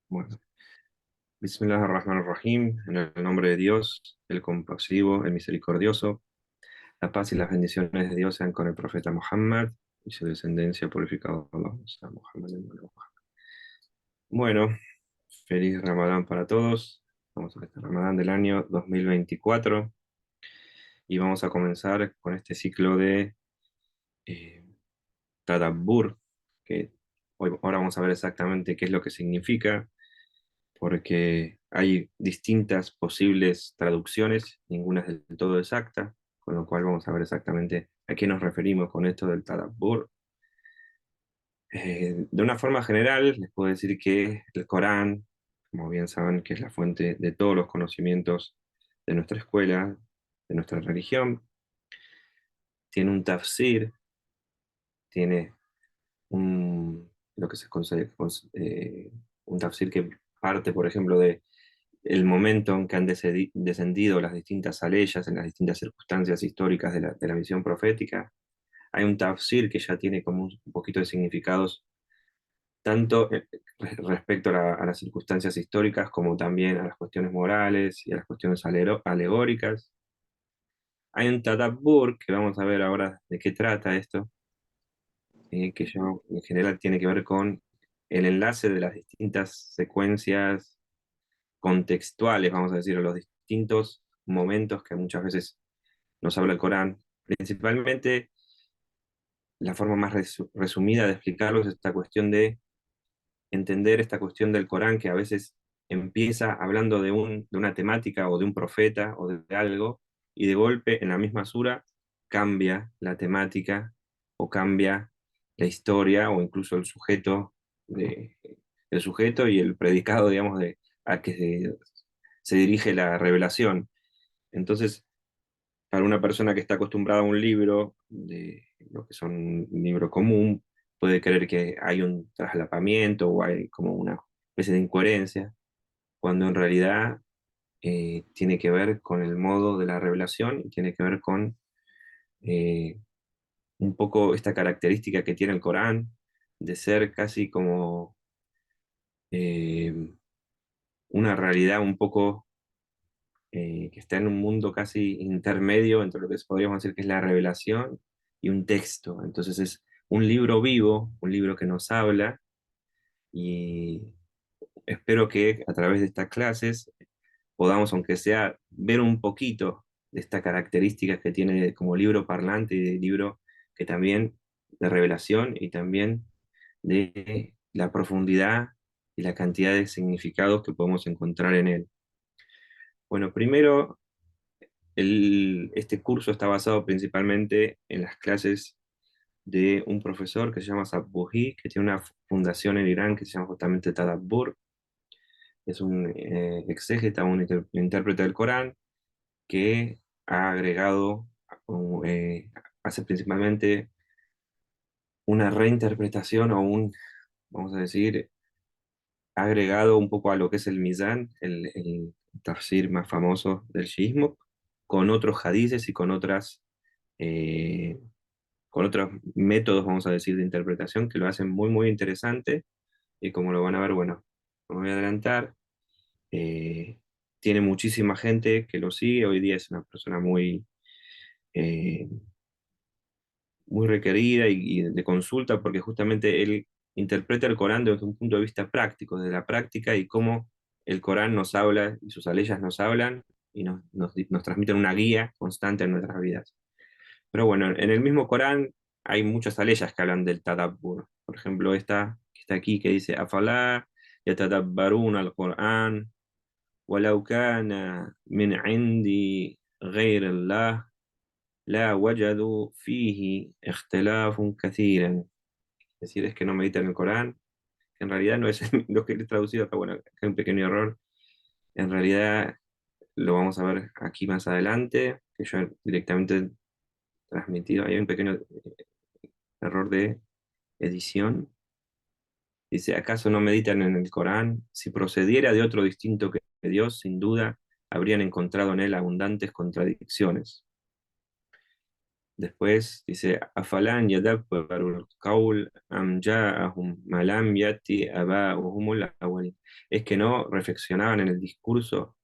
Bueno, Bismillahirrahmanirrahim, en el nombre de Dios, el compasivo, el misericordioso, la paz y las bendiciones de Dios sean con el profeta Muhammad y su descendencia purificada por Allah. Bueno, feliz Ramadán para todos. Vamos a este Ramadán del año 2024 y vamos a comenzar con este ciclo de eh, Tadabbur, que ahora vamos a ver exactamente qué es lo que significa porque hay distintas posibles traducciones, ninguna es del todo exacta, con lo cual vamos a ver exactamente a qué nos referimos con esto del Tadabbur. De una forma general, les puedo decir que el Corán, como bien saben, que es la fuente de todos los conocimientos de nuestra escuela, de nuestra religión, tiene un tafsir, tiene lo que se considera un tafsir que parte, por ejemplo, de el momento en que han descendido las distintas aleyas en las distintas circunstancias históricas de la misión profética. Hay un tafsir que ya tiene como un poquito de significados, tanto respecto a las circunstancias históricas como también a las cuestiones morales y a las cuestiones alegóricas. Hay un tadabbur, que vamos a ver ahora de qué trata esto, que yo, en general tiene que ver con el enlace de las distintas secuencias contextuales, vamos a decir, a los distintos momentos que muchas veces nos habla el Corán. Principalmente, la forma más resumida de explicarlo es esta cuestión de entender esta cuestión del Corán que a veces empieza hablando de una temática o de un profeta o de algo, y de golpe en la misma sura cambia la temática o cambia la historia o incluso de, el sujeto y el predicado, digamos, a que se dirige la revelación. Entonces, para una persona que está acostumbrada a un libro, de lo que son un libro común, puede creer que hay un traslapamiento o hay como una especie de incoherencia, cuando en realidad tiene que ver con el modo de la revelación y tiene que ver con eh, un poco esta característica que tiene el Corán de ser casi como eh, una realidad un poco que está en un mundo casi intermedio entre lo que podríamos decir que es la revelación y un texto. Entonces es un libro vivo, un libro que nos habla, y espero que a través de estas clases podamos, aunque sea, ver un poquito de esta característica que tiene como libro parlante y de libro que también de revelación y también de la profundidad y la cantidad de significados que podemos encontrar en él. Bueno, primero, este curso está basado principalmente en las clases de un profesor que se llama Sabbuhi, que tiene una fundación en Irán que se llama justamente Tadabbur. Es un exégeta, un intérprete del Corán, que ha agregado, hace principalmente una reinterpretación o vamos a decir, ha agregado un poco a lo que es el Mizan, el tafsir más famoso del shiismo, con otros hadices y eh, con otros métodos, vamos a decir, de interpretación que lo hacen muy, muy interesante. Y como lo van a ver, bueno, no me voy a adelantar. eh, Tiene muchísima gente que lo sigue. Hoy día es una persona eh, muy requerida y de consulta, porque justamente él interpreta el Corán desde un punto de vista práctico, de la práctica y cómo el Corán nos habla y sus aleyas nos hablan y nos transmiten una guía constante en nuestras vidas. Pero bueno, en el mismo Corán hay muchas aleyas que hablan del tadabbur. Por ejemplo, esta que está aquí que dice: Afalá yatadabbarun al-Qur'an, walau kana min indi غير الله la wajadu fihi ikhtilafun kathiran. Es decir, es que no meditan el Corán, que en realidad no es lo que he traducido acá, bueno, acá hay un pequeño error. En realidad lo vamos a ver aquí más adelante, que yo directamente transmitido, hay un pequeño error de edición. Dice: ¿acaso no meditan en el Corán? Si procediera de otro distinto que Dios, sin duda habrían encontrado en él abundantes contradicciones. Después dice, Afalan yadabbarul qawl am ja'ahum ma lam yati aba'uhumul awwalin. Es que no reflexionaban en el discurso,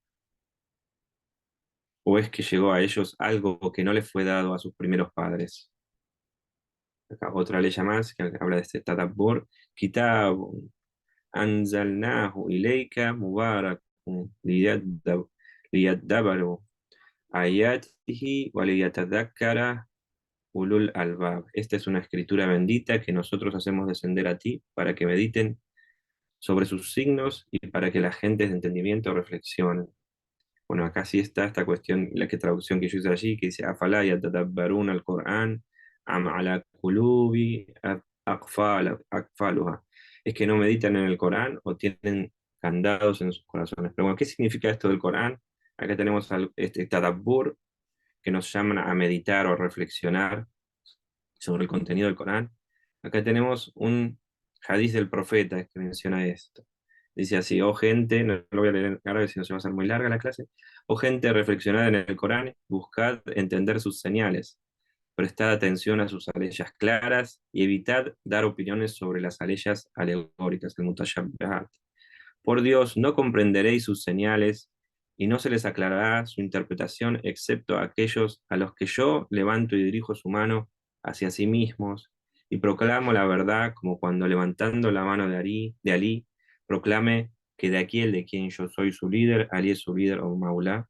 o es que llegó a ellos algo que no les fue dado a sus primeros padres. Acá otra ley más que habla de este tadabbur, kitabun anzalnahu ilayka mubarakun liyadabbaru ayatihi wa liyatadhakkara ulul albab. Esta es una escritura bendita que nosotros hacemos descender a ti para que mediten sobre sus signos y para que la gente de entendimiento reflexionen. Bueno, acá sí está esta cuestión, la que traducción que yo hice allí, que dice, Afala yatadabbaruna al-Qur'an, am ala qulubi aqfaluha. Es que no meditan en el Corán o tienen candados en sus corazones. Pero bueno, ¿qué significa esto del Corán? Acá tenemos este tadabbur, que nos llaman a meditar o a reflexionar sobre el contenido del Corán. Acá tenemos un hadiz del profeta que menciona esto. Dice así, oh gente, no lo voy a leer en árabe, si no se va a hacer muy larga la clase, oh gente, reflexionad en el Corán, buscad entender sus señales, prestad atención a sus aleyas claras y evitad dar opiniones sobre las aleyas alegóricas, el mutashabbihat. Por Dios, no comprenderéis sus señales y no se les aclarará su interpretación, excepto a aquellos a los que yo levanto y dirijo su mano hacia sí mismos, y proclamo la verdad como cuando levantando la mano de Ali proclame que de aquí el de quien yo soy su líder, Ali es su líder o Maulá,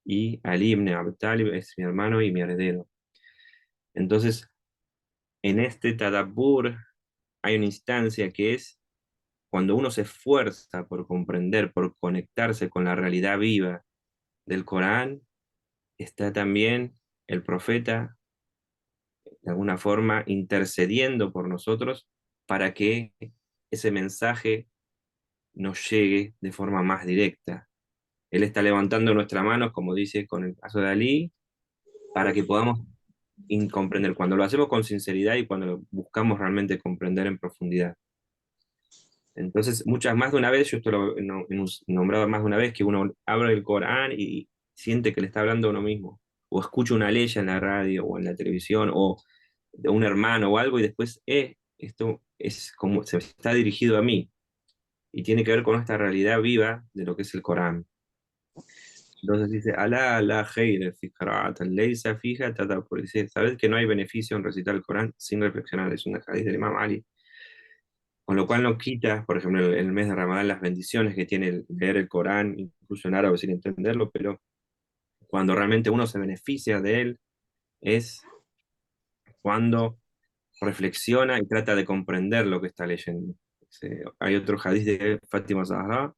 y Ali ibn Abi Talib es mi hermano y mi heredero. Entonces, en este tadabbur hay una instancia que es cuando uno se esfuerza por comprender, por conectarse con la realidad viva del Corán, está también el profeta, de alguna forma, intercediendo por nosotros para que ese mensaje nos llegue de forma más directa. Él está levantando nuestras manos, como dice con el caso de Ali, para que podamos comprender, cuando lo hacemos con sinceridad y cuando lo buscamos realmente comprender en profundidad. Entonces, muchas más de una vez, yo esto lo he nombrado más de una vez, que uno abre el Corán y siente que le está hablando a uno mismo, o escucha una ley en la radio o en la televisión, o de un hermano o algo, y después, esto es como se está dirigido a mí, y tiene que ver con esta realidad viva de lo que es el Corán. Entonces dice, Alá la khayra fi qira'atin laysa fiha tadabbur. Dice, sabes que no hay beneficio en recitar el Corán sin reflexionar, es una hadith del Imam Ali. Con lo cual no quita, por ejemplo, en el mes de Ramadán, las bendiciones que tiene leer el Corán, incluso en árabe sin entenderlo, pero cuando realmente uno se beneficia de él es cuando reflexiona y trata de comprender lo que está leyendo. Hay otro hadiz de Fátima Zahra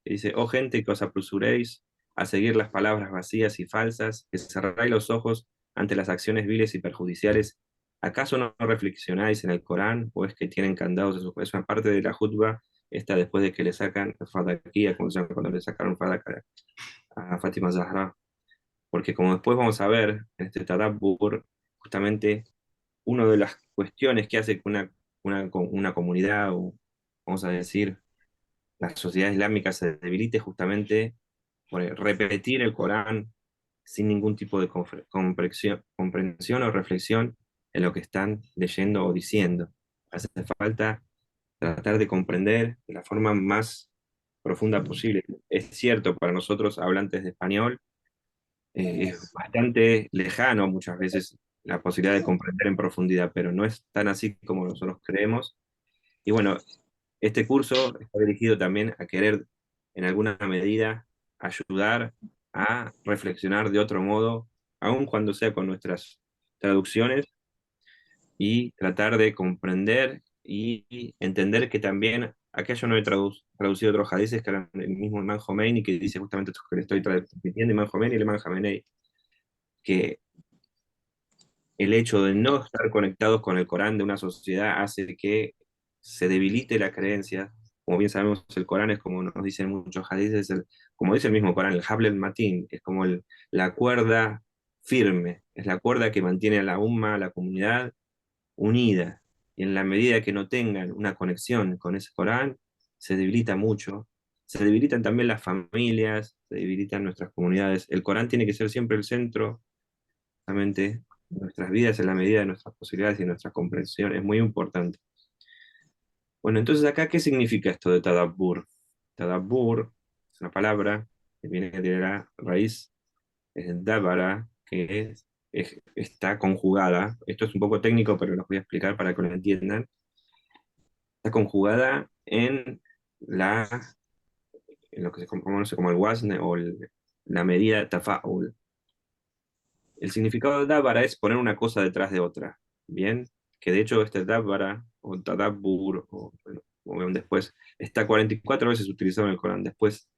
que dice, oh gente, que os apresuréis a seguir las palabras vacías y falsas, que cerráis los ojos ante las acciones viles y perjudiciales. ¿Acaso no reflexionáis en el Corán o es que tienen candados en su corazón? Es una parte de la jutba, esta después de que le sacan Fadakia, como se llama cuando le sacaron Fadaka a Fátima Zahra. Porque como después vamos a ver en este Tadabbur, justamente una de las cuestiones que hace que una comunidad, o vamos a decir, la sociedad islámica se debilite justamente por repetir el Corán sin ningún tipo de comprensión o reflexión en lo que están leyendo o diciendo. Hace falta tratar de comprender de la forma más profunda posible. Es cierto, para nosotros hablantes de español, es bastante lejano muchas veces la posibilidad de comprender en profundidad, pero no es tan así como nosotros creemos. Y bueno, este curso está dirigido también a querer, en alguna medida, ayudar a reflexionar de otro modo, aun cuando sea con nuestras traducciones, y tratar de comprender y entender que también, acá yo no he traducido otros hadices que eran el mismo Imam Khomeini, que dice justamente esto que le estoy transmitiendo, Imam Khomeini y el Imam Jamenei, que el hecho de no estar conectados con el Corán de una sociedad hace que se debilite la creencia. Como bien sabemos, el Corán es como nos dicen muchos hadices, como dice el mismo Corán, el Habl al-Matin, es como la cuerda firme, es la cuerda que mantiene a la umma, a la comunidad unida. Y en la medida que no tengan una conexión con ese Corán, se debilita mucho. Se debilitan también las familias, se debilitan nuestras comunidades. El Corán tiene que ser siempre el centro, justamente, nuestras vidas en la medida de nuestras posibilidades y nuestra comprensión. Es muy importante. Bueno, entonces acá, ¿qué significa esto de tadabbur? Tadabbur es una palabra que viene de la raíz dábara, que está conjugada. Esto es un poco técnico, pero los voy a explicar para que lo entiendan. Está conjugada la, en lo que se conoce como el wazn o la medida tafa'ul. El significado de dábara es poner una cosa detrás de otra. Bien, que de hecho este dábara o tadabbur, o bueno, como ven después, está 44 veces utilizado en el Corán. Después,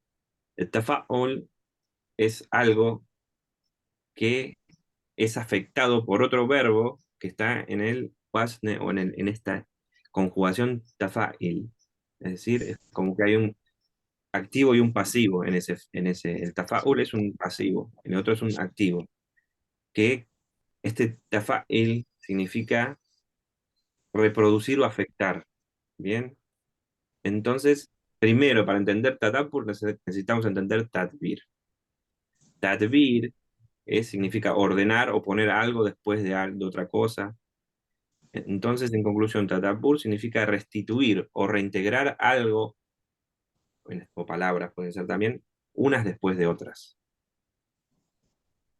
el tafa'ul es algo que es afectado por otro verbo que está en el wasne o en esta conjugación tafa'il. Es decir, es como que hay un activo y un pasivo el tafa'ul es un pasivo, el otro es un activo, que este tafa'il significa reproducir o afectar. Bien, entonces, primero, para entender tadabbur necesitamos entender tadbir. Tadbir significa ordenar o poner algo después de otra cosa. Entonces, en conclusión, tadabbur significa restituir o reintegrar algo, o palabras pueden ser también, unas después de otras.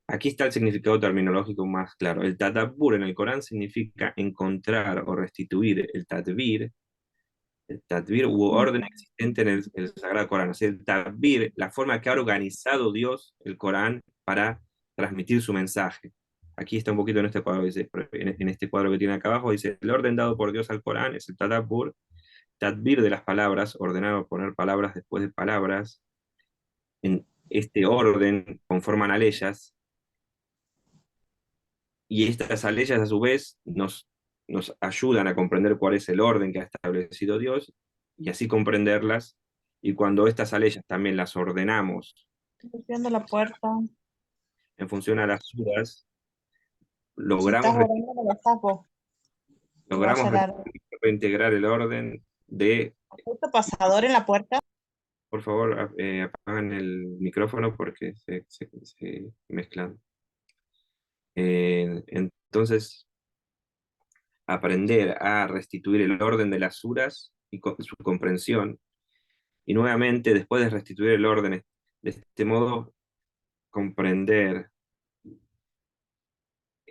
Aquí está el significado terminológico más claro. El tadabbur en el Corán significa encontrar o restituir el tadbir u orden existente en el Sagrado Corán. O sea, el tadbir, la forma que ha organizado Dios el Corán para transmitir su mensaje. Aquí está un poquito en este cuadro, dice, en este cuadro que tiene acá abajo, dice, el orden dado por Dios al Corán es el tadabbur, tadbir de las palabras, ordenar o poner palabras después de palabras, en este orden conforman aleyas, y estas aleyas a su vez nos ayudan a comprender cuál es el orden que ha establecido Dios, y así comprenderlas, y cuando estas aleyas también las ordenamos Estoy viendo la puerta. en función a las suras, Si estás logramos, orando, me la saco. Que va a logramos ser reintegrar el orden de, justo pasador en la puerta. por favor, apagan el micrófono porque se mezclan. Entonces, aprender a restituir el orden de las suras y su comprensión. Y nuevamente, después de restituir el orden, de este modo, comprender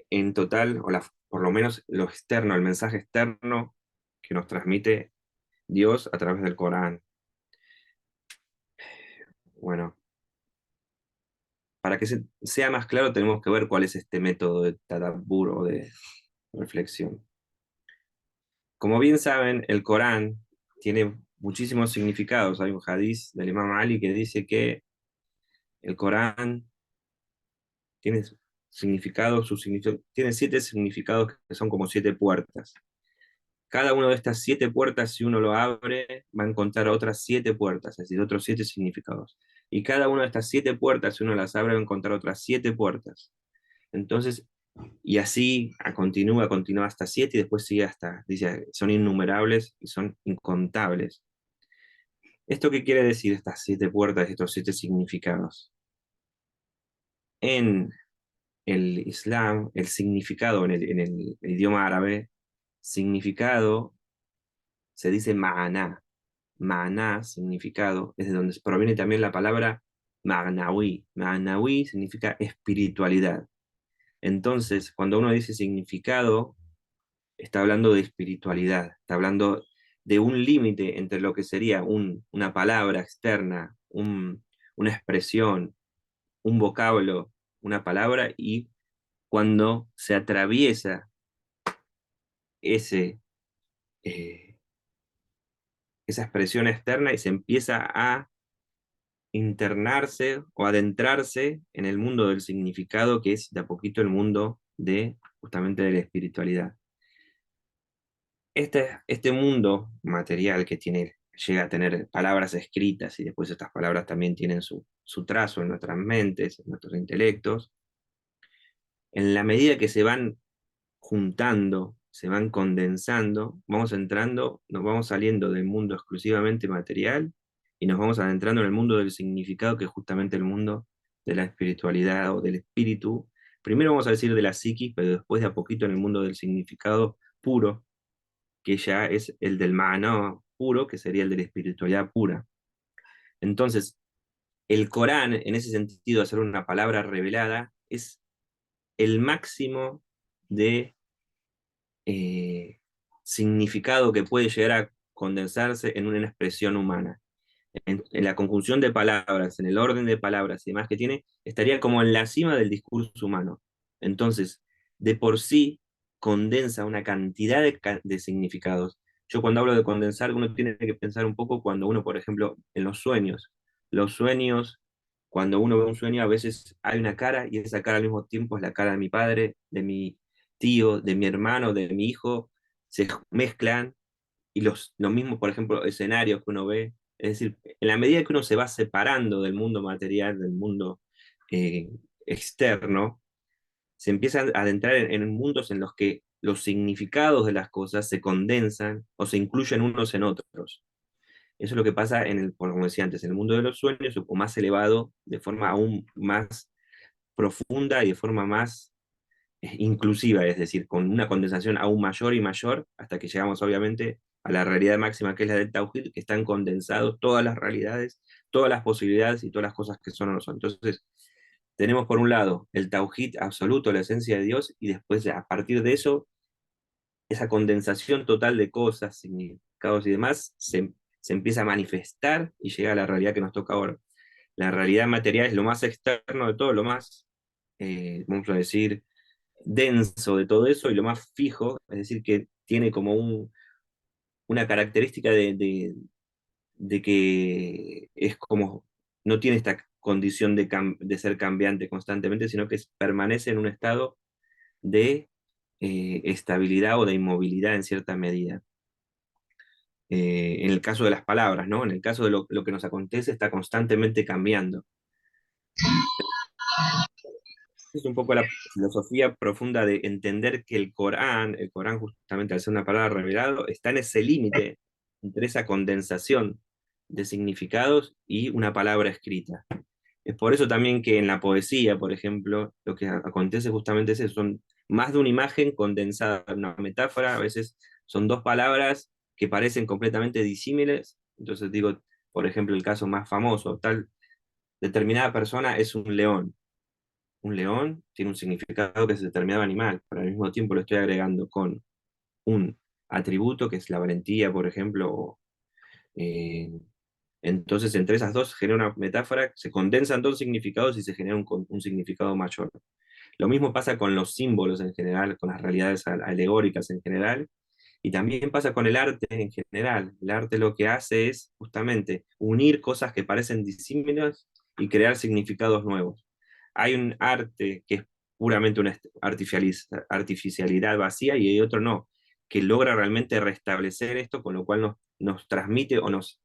en total, por lo menos lo externo, el mensaje externo que nos transmite Dios a través del Corán. Bueno, para que sea más claro, tenemos que ver cuál es este método de tadabbur o de reflexión. Como bien saben, el Corán tiene muchísimos significados. Hay un hadiz del Imam Ali que dice que el Corán tiene tiene 7 significados que son como 7 puertas. Cada una de estas 7 puertas, si uno lo abre, va a encontrar otras 7 puertas, es decir, otros 7 significados. Y cada una de estas 7 puertas, si uno las abre, va a encontrar otras 7 puertas. Entonces, y así continúa hasta 7 y después sigue hasta, dice, son innumerables y son incontables. ¿Esto qué quiere decir, estas 7 puertas, estos 7 significados? En el Islam, el significado en el idioma árabe, significado se dice ma'aná. Ma'aná, significado, es de donde proviene también la palabra ma'nawi. Ma'nawi significa espiritualidad. Entonces, cuando uno dice significado, está hablando de espiritualidad, está hablando de un límite entre lo que sería una palabra externa, una expresión, un vocablo, una palabra, y cuando se atraviesa ese, eh, esa expresión externa y se empieza a internarse o adentrarse en el mundo del significado, que es de a poquito el mundo de justamente de la espiritualidad. Este mundo material que llega a tener palabras escritas y después estas palabras también tienen su trazo en nuestras mentes, en nuestros intelectos, en la medida que se van juntando, se van condensando, nos vamos saliendo del mundo exclusivamente material y nos vamos adentrando en el mundo del significado, que es justamente el mundo de la espiritualidad o del espíritu, Primero vamos a decir de la psiquis, pero después de a poquito en el mundo del significado puro, que ya es el del ma'ná puro, que sería el de la espiritualidad pura. Entonces, el Corán, en ese sentido, de ser una palabra revelada, es el máximo de eh, significado que puede llegar a condensarse en una expresión humana. En la conjunción de palabras, en el orden de palabras y demás que tiene, estaría como en la cima del discurso humano. Entonces, de por sí, condensa una cantidad de significados. Yo cuando hablo de condensar, uno tiene que pensar un poco cuando uno, por ejemplo, en los sueños, cuando uno ve un sueño, a veces hay una cara y esa cara al mismo tiempo es la cara de mi padre, de mi tío, de mi hermano, de mi hijo, se mezclan y lo mismo, por ejemplo, escenarios que uno ve. Es decir, en la medida que uno se va separando del mundo material, del mundo eh, externo, se empieza a adentrar en mundos en los que los significados de las cosas se condensan o se incluyen unos en otros. Eso es lo que pasa como decía antes, en el mundo de los sueños o más elevado, de forma aún más profunda y de forma más inclusiva, es decir, con una condensación aún mayor y mayor, hasta que llegamos obviamente a la realidad máxima que es la del Tawhid, que están condensados todas las realidades, todas las posibilidades y todas las cosas que son o no son. Entonces, tenemos por un lado el Tawhid absoluto, la esencia de Dios, y después a partir de eso, esa condensación total de cosas, significados y demás, se empieza a manifestar y llega a la realidad que nos toca ahora. La realidad material es lo más externo de todo, lo más, vamos a decir, denso de todo eso y lo más fijo, es decir, que tiene como una característica de que es como, no tiene esta condición de ser cambiante constantemente, sino que permanece en un estado de estabilidad o de inmovilidad en cierta medida. En el caso de las palabras, ¿no? En el caso de lo que nos acontece, está constantemente cambiando. Es un poco la filosofía profunda de entender que el Corán justamente al ser una palabra revelado, está en ese límite entre esa condensación de significados y una palabra escrita. Es por eso también que en la poesía, por ejemplo, lo que acontece justamente es eso, son más de una imagen condensada en una metáfora, a veces son dos palabras que parecen completamente disímiles. Entonces digo, por ejemplo, el caso más famoso, tal determinada persona es un león. Un león tiene un significado que es determinado animal, pero al mismo tiempo lo estoy agregando con un atributo que es la valentía, por ejemplo. eh, entonces, entre esas dos genera una metáfora, se condensan dos significados y se genera un significado mayor. Lo mismo pasa con los símbolos en general, con las realidades alegóricas en general, y también pasa con el arte en general. El arte lo que hace es justamente unir cosas que parecen disímiles y crear significados nuevos. Hay un arte que es puramente una artificialidad vacía y hay otro no, que logra realmente restablecer esto, con lo cual nos transmite o nos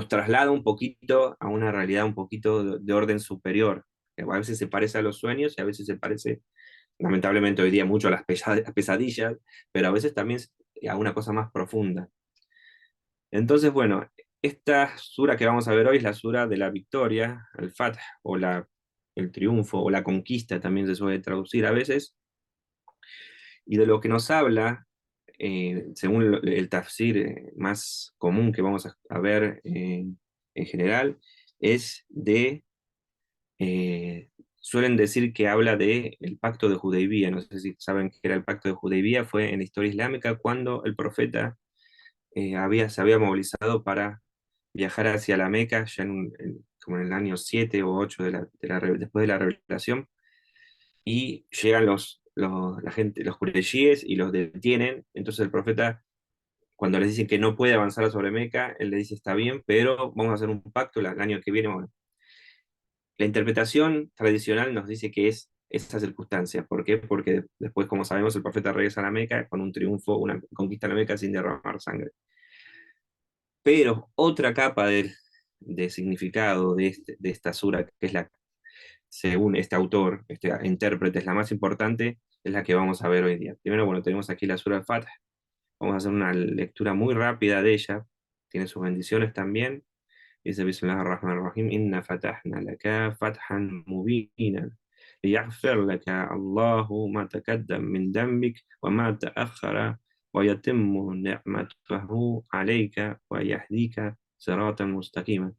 traslada un poquito a una realidad un poquito de orden superior, que a veces se parece a los sueños y a veces se parece, lamentablemente hoy día, mucho a las pesadillas, pero a veces también a una cosa más profunda. Entonces, bueno, esta sura que vamos a ver hoy es la sura de la victoria, el Fath, o el triunfo, o la conquista, también se suele traducir a veces, y de lo que nos habla, según el tafsir más común que vamos a ver en general, es eh, suelen decir que habla de el pacto de Hudaybiyah. No sé si saben qué era el pacto de Hudaybiyah, fue en la historia islámica cuando el profeta se había movilizado para viajar hacia la Meca, ya como en el año 7 o 8 después de la revelación, y llegan la gente, los kureyshíes y los detienen. Entonces el profeta, cuando les dicen que no puede avanzar sobre Meca, él le dice, está bien, pero vamos a hacer un pacto el año que viene. Bueno, la interpretación tradicional nos dice que es esa circunstancia. ¿Por qué? Porque después, como sabemos, el profeta regresa a la Meca con un triunfo, una conquista de la Meca sin derramar sangre. Pero otra capa de significado de esta sura, que es según este autor, este intérprete, es la más importante, es la que vamos a ver hoy día. Primero, bueno, tenemos aquí la sura al-Fath. Vamos a hacer una lectura muy rápida de ella. Tiene sus bendiciones también. Dice, Bismillahir Rahmanir Rahim, Inna fatahna laka fathan mubinan, ليغفر لك الله ما تقدم من ذنبك وما تأخر ويتم نعمته عليك ويهديك صراطا مستقيما.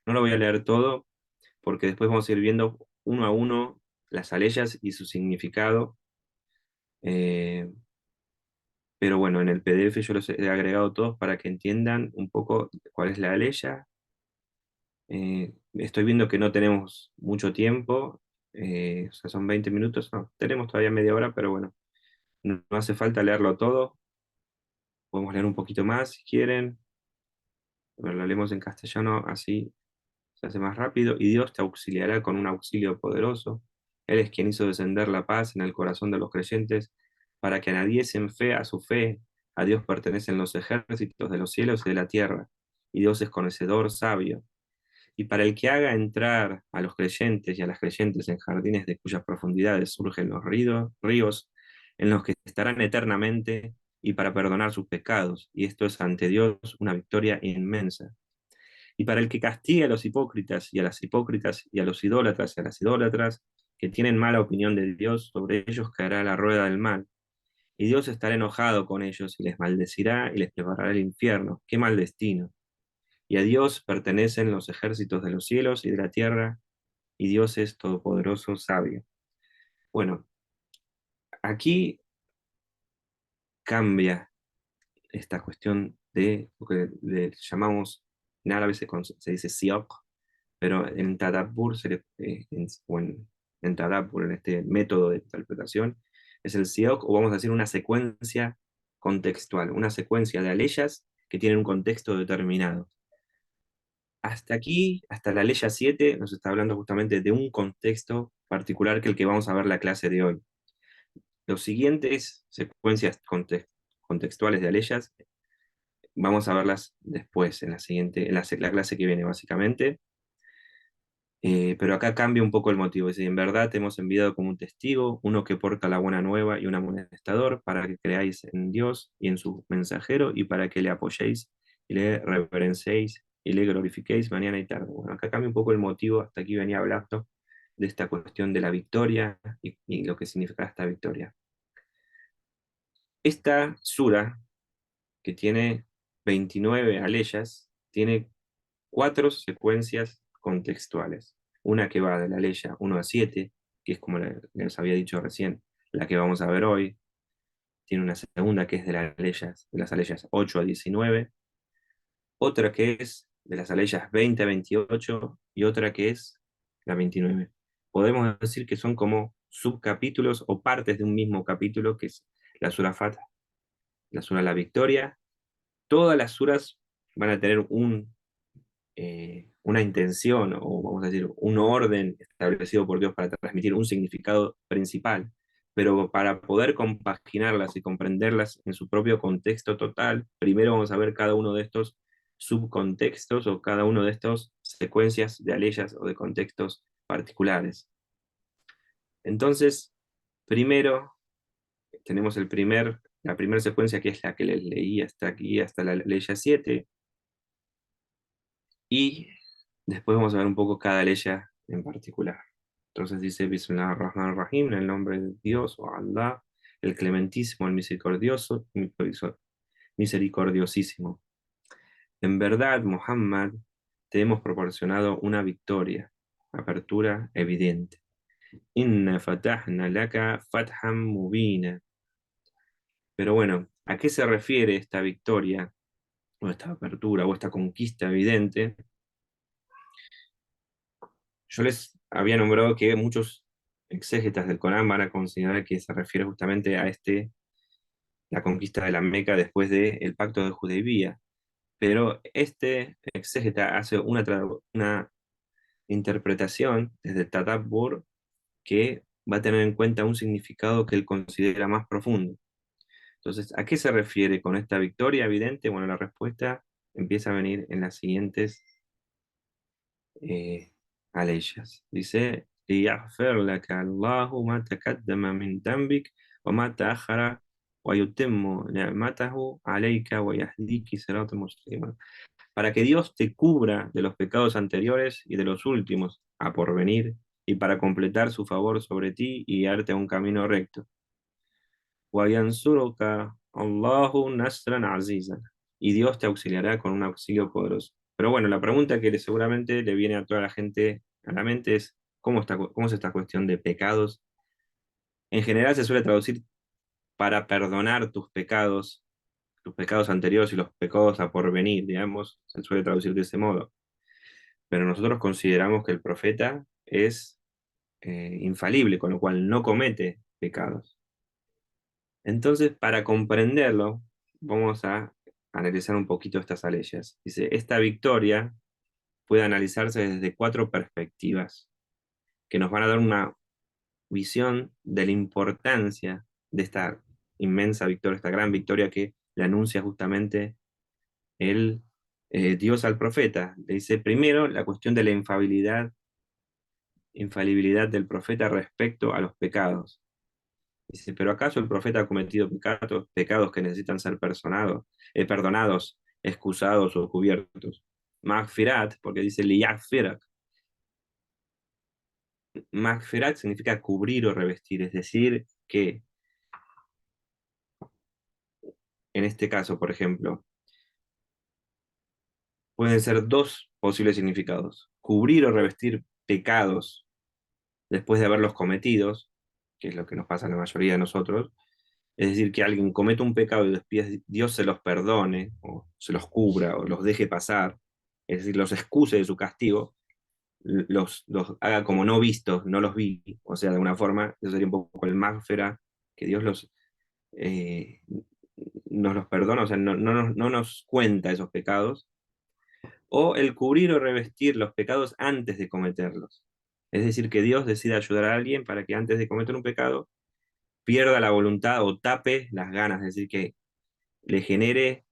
No lo voy a leer todo porque después vamos a ir viendo uno a uno las aleyas y su significado. Eh, pero bueno, en el PDF yo los he agregado todos para que entiendan un poco cuál es la aleya. Estoy viendo que no tenemos mucho tiempo, o sea, son 20 minutos, no, tenemos todavía media hora, pero bueno, no hace falta leerlo todo, podemos leer un poquito más si quieren, pero lo leemos en castellano, así se hace más rápido, y Dios te auxiliará con un auxilio poderoso. Él es quien hizo descender la paz en el corazón de los creyentes, para que anadiesen fe a su fe. A Dios pertenecen los ejércitos de los cielos y de la tierra, y Dios es conocedor, sabio. Y para el que haga entrar a los creyentes y a las creyentes en jardines de cuyas profundidades surgen los ríos en los que estarán eternamente, y para perdonar sus pecados, y esto es ante Dios una victoria inmensa. Y para el que castigue a los hipócritas y a las hipócritas y a los idólatras y a las idólatras que tienen mala opinión de Dios, sobre ellos caerá la rueda del mal. Y Dios estará enojado con ellos y les maldecirá y les preparará el infierno. ¡Qué mal destino! Y a Dios pertenecen los ejércitos de los cielos y de la tierra, y Dios es todopoderoso, sabio. Bueno, aquí cambia esta cuestión de lo que le llamamos, en árabe se dice siok, pero en Tadabbur, en Tadabbur, en este método de interpretación, es el siok, o vamos a decir una secuencia contextual, una secuencia de aleyas que tienen un contexto determinado. Hasta aquí, hasta la ley 7, nos está hablando justamente de un contexto particular que el que vamos a ver la clase de hoy. Los siguientes secuencias contextuales de aleyas vamos a verlas después, en la siguiente, la clase que viene, básicamente. Pero acá cambia un poco el motivo. Dice, en verdad te hemos enviado como un testigo, uno que porta la buena nueva y un amonestador, para que creáis en Dios y en su mensajero, y para que le apoyéis y le reverenciéis y le glorifiquéis mañana y tarde. Bueno, acá cambia un poco el motivo. Hasta aquí venía hablando de esta cuestión de la victoria y lo que significa esta victoria. Esta sura, que tiene 29 aleyas, tiene 4 secuencias contextuales. Una que va de la aleya 1 a 7, que es como les había dicho recién, la que vamos a ver hoy. Tiene una segunda que es de las aleyas 8 a 19, otra que es de las aleyas 20 a 28 y otra que es la 29. Podemos decir que son como subcapítulos o partes de un mismo capítulo, que es la sura Fat, la sura La Victoria. Todas las suras van a tener una intención, o vamos a decir, un orden establecido por Dios para transmitir un significado principal, pero para poder compaginarlas y comprenderlas en su propio contexto total, primero vamos a ver cada uno de estos subcontextos o cada uno de estos secuencias de aleyas o de contextos particulares. Entonces, primero tenemos la primera secuencia, que es la que les leí hasta aquí, hasta la leya 7, y después vamos a ver un poco cada aleya en particular. Entonces dice, Bismillah ar-Rahman ar-Rahim, en el nombre de Dios o Allah, el clementísimo, el misericordioso, misericordiosísimo. En verdad, Muhammad, te hemos proporcionado una victoria, apertura evidente. Inna fatahna laka fatham mubina. Pero bueno, ¿a qué se refiere esta victoria, o esta apertura, o esta conquista evidente? Yo les había nombrado que muchos exégetas del Corán van a considerar que se refiere justamente a la conquista de la Meca después del pacto de Hudaybiyah, pero este exégeta hace una interpretación desde Tadabbur que va a tener en cuenta un significado que él considera más profundo. Entonces, ¿a qué se refiere con esta victoria evidente? Bueno, la respuesta empieza a venir en las siguientes aleyas. Dice, ليغفر لك الله ما تقدم من ذنبك وما تأخر ويتم نعمته عليك ويهديك صراطا مستقيما. Para que Dios te cubra de los pecados anteriores y de los últimos a porvenir, y para completar su favor sobre ti y guiarte a un camino recto. وَيَنْصُرُكَ اللَّهُ نَصْرًا عَزِيزًا. Y Dios te auxiliará con un auxilio poderoso. Pero bueno, la pregunta que seguramente le viene a toda la gente a la mente es, ¿cómo es esta cuestión de pecados? En general se suele traducir para perdonar tus pecados anteriores y los pecados a porvenir, digamos, se suele traducir de ese modo. Pero nosotros consideramos que el profeta es infalible, con lo cual no comete pecados. Entonces, para comprenderlo, vamos a analizar un poquito estas aleyas. Dice, esta victoria puede analizarse desde cuatro perspectivas, que nos van a dar una visión de la importancia de esta inmensa victoria, esta gran victoria que le anuncia justamente el Dios al profeta. Le dice primero la cuestión de la infalibilidad del profeta respecto a los pecados. Dice, pero ¿acaso el profeta ha cometido pecados que necesitan ser perdonados, excusados o cubiertos? Magfirat, porque dice liyagfirak. Magfirat significa cubrir o revestir, es decir, que en este caso, por ejemplo, pueden ser dos posibles significados. Cubrir o revestir pecados después de haberlos cometidos, que es lo que nos pasa a la mayoría de nosotros. Es decir, que alguien cometa un pecado y después Dios se los perdone, o se los cubra, o los deje pasar, es decir, los excuse de su castigo, los haga como no vistos, no los vi, o sea, de alguna forma, eso sería un poco el mágfera, que Dios eh, nos los perdona, o sea, no nos cuenta esos pecados, o el cubrir o revestir los pecados antes de cometerlos. Es decir, que Dios decida ayudar a alguien para que antes de cometer un pecado pierda la voluntad o tape las ganas, es decir, que le genere,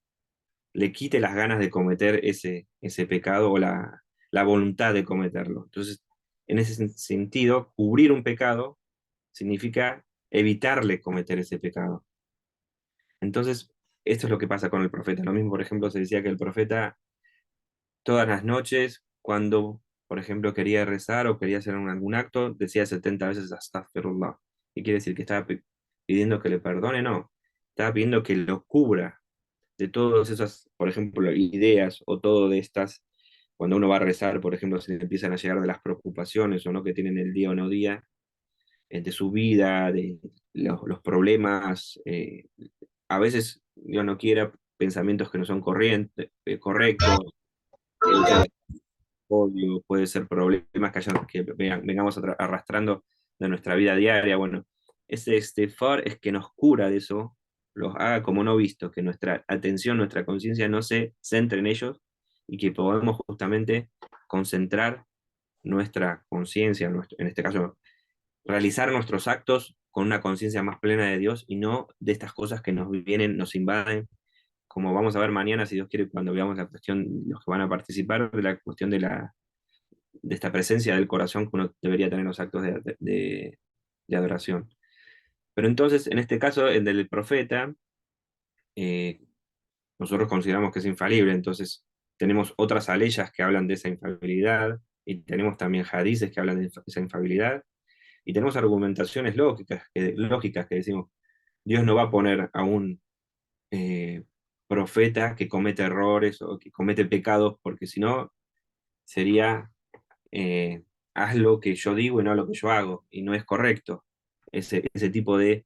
le quite las ganas de cometer ese pecado o la voluntad de cometerlo. Entonces, en ese sentido, cubrir un pecado significa evitarle cometer ese pecado. Entonces, esto es lo que pasa con el profeta. Lo mismo, por ejemplo, se decía que el profeta todas las noches, cuando, por ejemplo, quería rezar o quería hacer algún acto, decía 70 veces Astaghfirullah. ¿Qué quiere decir? ¿Que estaba pidiendo que le perdone? No. Estaba pidiendo que lo cubra de todas esas, por ejemplo, ideas o todo de estas, cuando uno va a rezar, por ejemplo, se le empiezan a llegar de las preocupaciones o no que tienen el día o no día, de su vida, de los problemas, a veces Dios no quiera pensamientos que no son correctos, puede ser odio, puede ser problemas que vengamos arrastrando de nuestra vida diaria. Bueno, ese estefar es que nos cura de eso, los haga como no visto, que nuestra atención, nuestra conciencia no se centre en ellos y que podamos justamente concentrar nuestra conciencia, en este caso, realizar nuestros actos con una conciencia más plena de Dios y no de estas cosas que nos vienen, nos invaden, como vamos a ver mañana, si Dios quiere, cuando veamos la cuestión, los que van a participar, de la cuestión de esta presencia del corazón que uno debería tener en los actos de adoración. Pero entonces, en este caso, el del profeta, eh, nosotros consideramos que es infalible, entonces tenemos otras aleyas que hablan de esa infalibilidad, y tenemos también hadices que hablan de esa infalibilidad, y tenemos argumentaciones lógicas que decimos, Dios no va a poner a un eh, profeta que comete errores o que comete pecados, porque si no, sería eh, haz lo que yo digo y no lo que yo hago, y no es correcto. Ese tipo de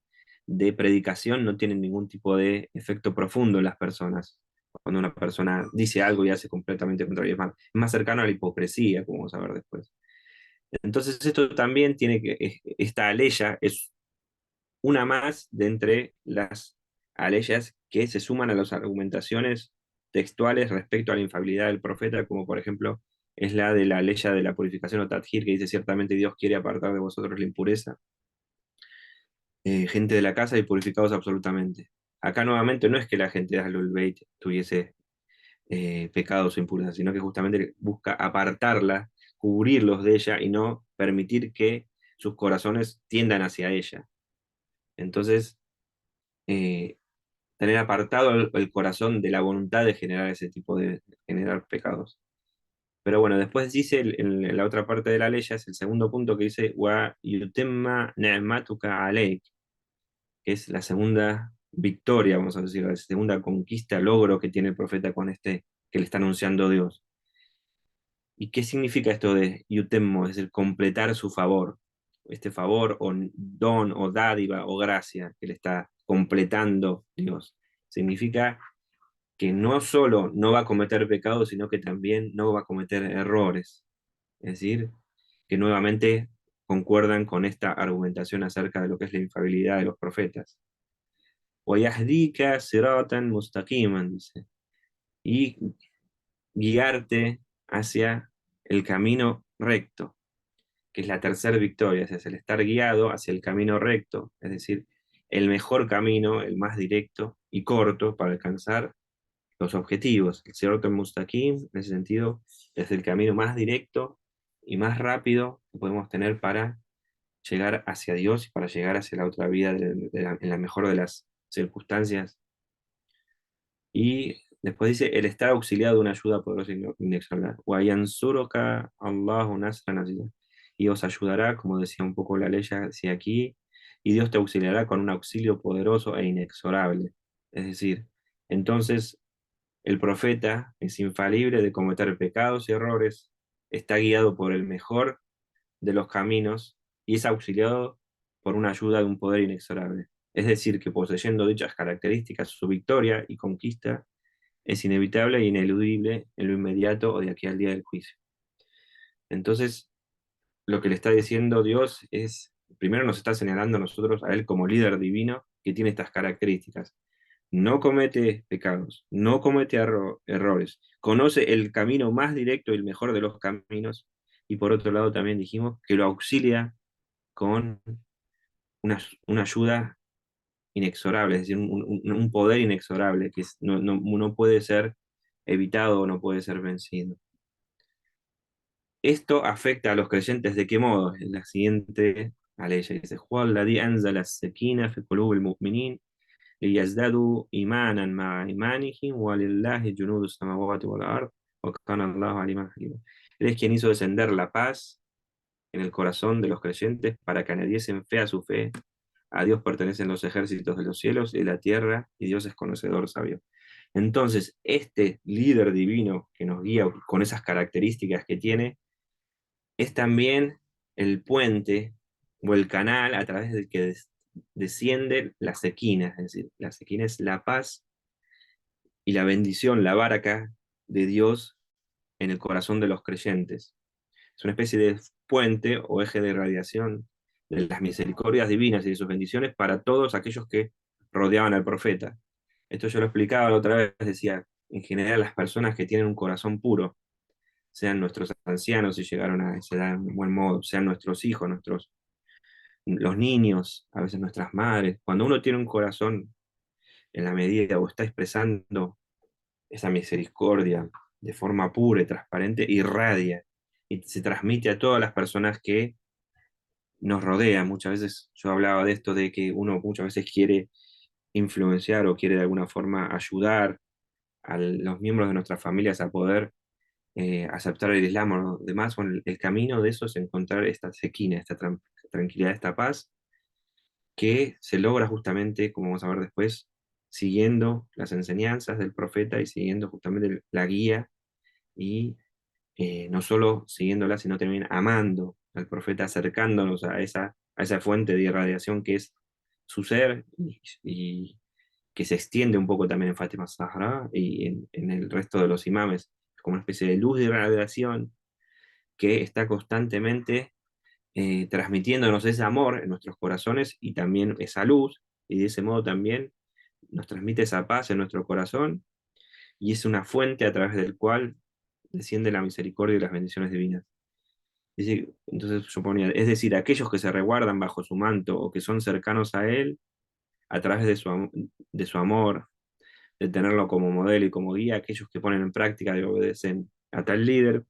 predicación no tiene ningún tipo de efecto profundo en las personas. Cuando una persona dice algo y hace completamente contrario, es más cercano a la hipocresía, como vamos a ver después. Entonces esto también esta aleya es una más de entre las aleyas que se suman a las argumentaciones textuales respecto a la infalibilidad del profeta, como por ejemplo es la de la ley de la purificación o tadjir, que dice ciertamente Dios quiere apartar de vosotros la impureza, gente de la casa y purificados absolutamente. Acá nuevamente no es que la gente de Ahlul Bayt tuviese pecados o impurezas, sino que justamente busca apartarla, cubrirlos de ella y no permitir que sus corazones tiendan hacia ella. Entonces, eh, tener apartado el corazón de la voluntad de generar ese tipo de generar pecados. Pero bueno, después dice en la otra parte de la ley, ya es el segundo punto que dice, wa yutimma ni'matuka alayk, que es la segunda victoria, vamos a decir, la segunda conquista, logro que tiene el profeta con este, que le está anunciando Dios. ¿Y qué significa esto de yutemmo? Es decir, completar su favor. Este favor o don o dádiva o gracia que le está completando Dios. Significa que no solo no va a cometer pecados, sino que también no va a cometer errores. Es decir, que nuevamente concuerdan con esta argumentación acerca de lo que es la infalibilidad de los profetas. وَيَهْدِيكَ صِرَاطًا مُسْتَقِيمًا, dice, y guiarte hacia el camino recto, que es la tercera victoria, es el estar guiado hacia el camino recto, es decir, el mejor camino, el más directo y corto para alcanzar los objetivos. El Sirat al-Mustaqim, en ese sentido, es el camino más directo y más rápido que podemos tener para llegar hacia Dios y para llegar hacia la otra vida en la mejor de las circunstancias. Y después dice, el estar auxiliado de una ayuda poderosa e inexorable. وَيَنْصُرُكَ اللَّهُ نَصْرًا عَزِيزًا. Y os ayudará, como decía un poco la ley hacia aquí, y Dios te auxiliará con un auxilio poderoso e inexorable. Es decir, entonces el profeta es infalible de cometer pecados y errores, está guiado por el mejor de los caminos y es auxiliado por una ayuda de un poder inexorable. Es decir, que poseyendo dichas características, su victoria y conquista es inevitable e ineludible en lo inmediato o de aquí al día del juicio. Entonces, lo que le está diciendo Dios es, primero nos está señalando a nosotros, a Él como líder divino, que tiene estas características. No comete pecados, no comete errores, conoce el camino más directo y el mejor de los caminos, y por otro lado también dijimos que lo auxilia con una ayuda inexorable, es decir, un poder inexorable que no puede ser evitado o no puede ser vencido. Esto afecta a los creyentes de qué modo? En la siguiente aleya dice: "Huwa alladhi anzala as-sakina fi qulubi al-mu'minin liyazdadu imanan ma'a imanihim wa lillahi junudu as-samawati wal ard wa kana Allahu aliman hakima". Él es quien hizo descender la paz en el corazón de los creyentes para que añadiesen fe a su fe. A Dios pertenecen los ejércitos de los cielos y de la tierra, y Dios es conocedor sabio. Entonces, este líder divino que nos guía con esas características que tiene, es también el puente o el canal a través del que desciende la sequina, es decir, la sequina es la paz y la bendición, la baraka de Dios en el corazón de los creyentes. Es una especie de puente o eje de radiación de las misericordias divinas y de sus bendiciones para todos aquellos que rodeaban al profeta. Esto yo lo explicaba la otra vez, decía, en general las personas que tienen un corazón puro, sean nuestros ancianos si llegaron a esa edad en buen modo, sean nuestros hijos, los niños, a veces nuestras madres. Cuando uno tiene un corazón en la medida o está expresando esa misericordia de forma pura y transparente, irradia y se transmite a todas las personas que nos rodean. Muchas veces yo hablaba de esto, de que uno muchas veces quiere influenciar o quiere de alguna forma ayudar a los miembros de nuestras familias a poder aceptar el Islam o lo demás. Bueno, el camino de eso es encontrar esta sequina, esta tranquilidad, esta paz, que se logra justamente, como vamos a ver después, siguiendo las enseñanzas del profeta y siguiendo justamente la guía y no solo siguiéndola, sino también amando al profeta, acercándonos a esa fuente de irradiación que es su ser y que se extiende un poco también en Fátima Zahra y en el resto de los imames, como una especie de luz de irradiación que está constantemente transmitiéndonos ese amor en nuestros corazones y también esa luz, y de ese modo también nos transmite esa paz en nuestro corazón, y es una fuente a través del cual desciende la misericordia y las bendiciones divinas. Entonces yo ponía, es decir, aquellos que se reguardan bajo su manto o que son cercanos a Él, a través de su amor, de tenerlo como modelo y como guía, aquellos que ponen en práctica y obedecen a tal líder,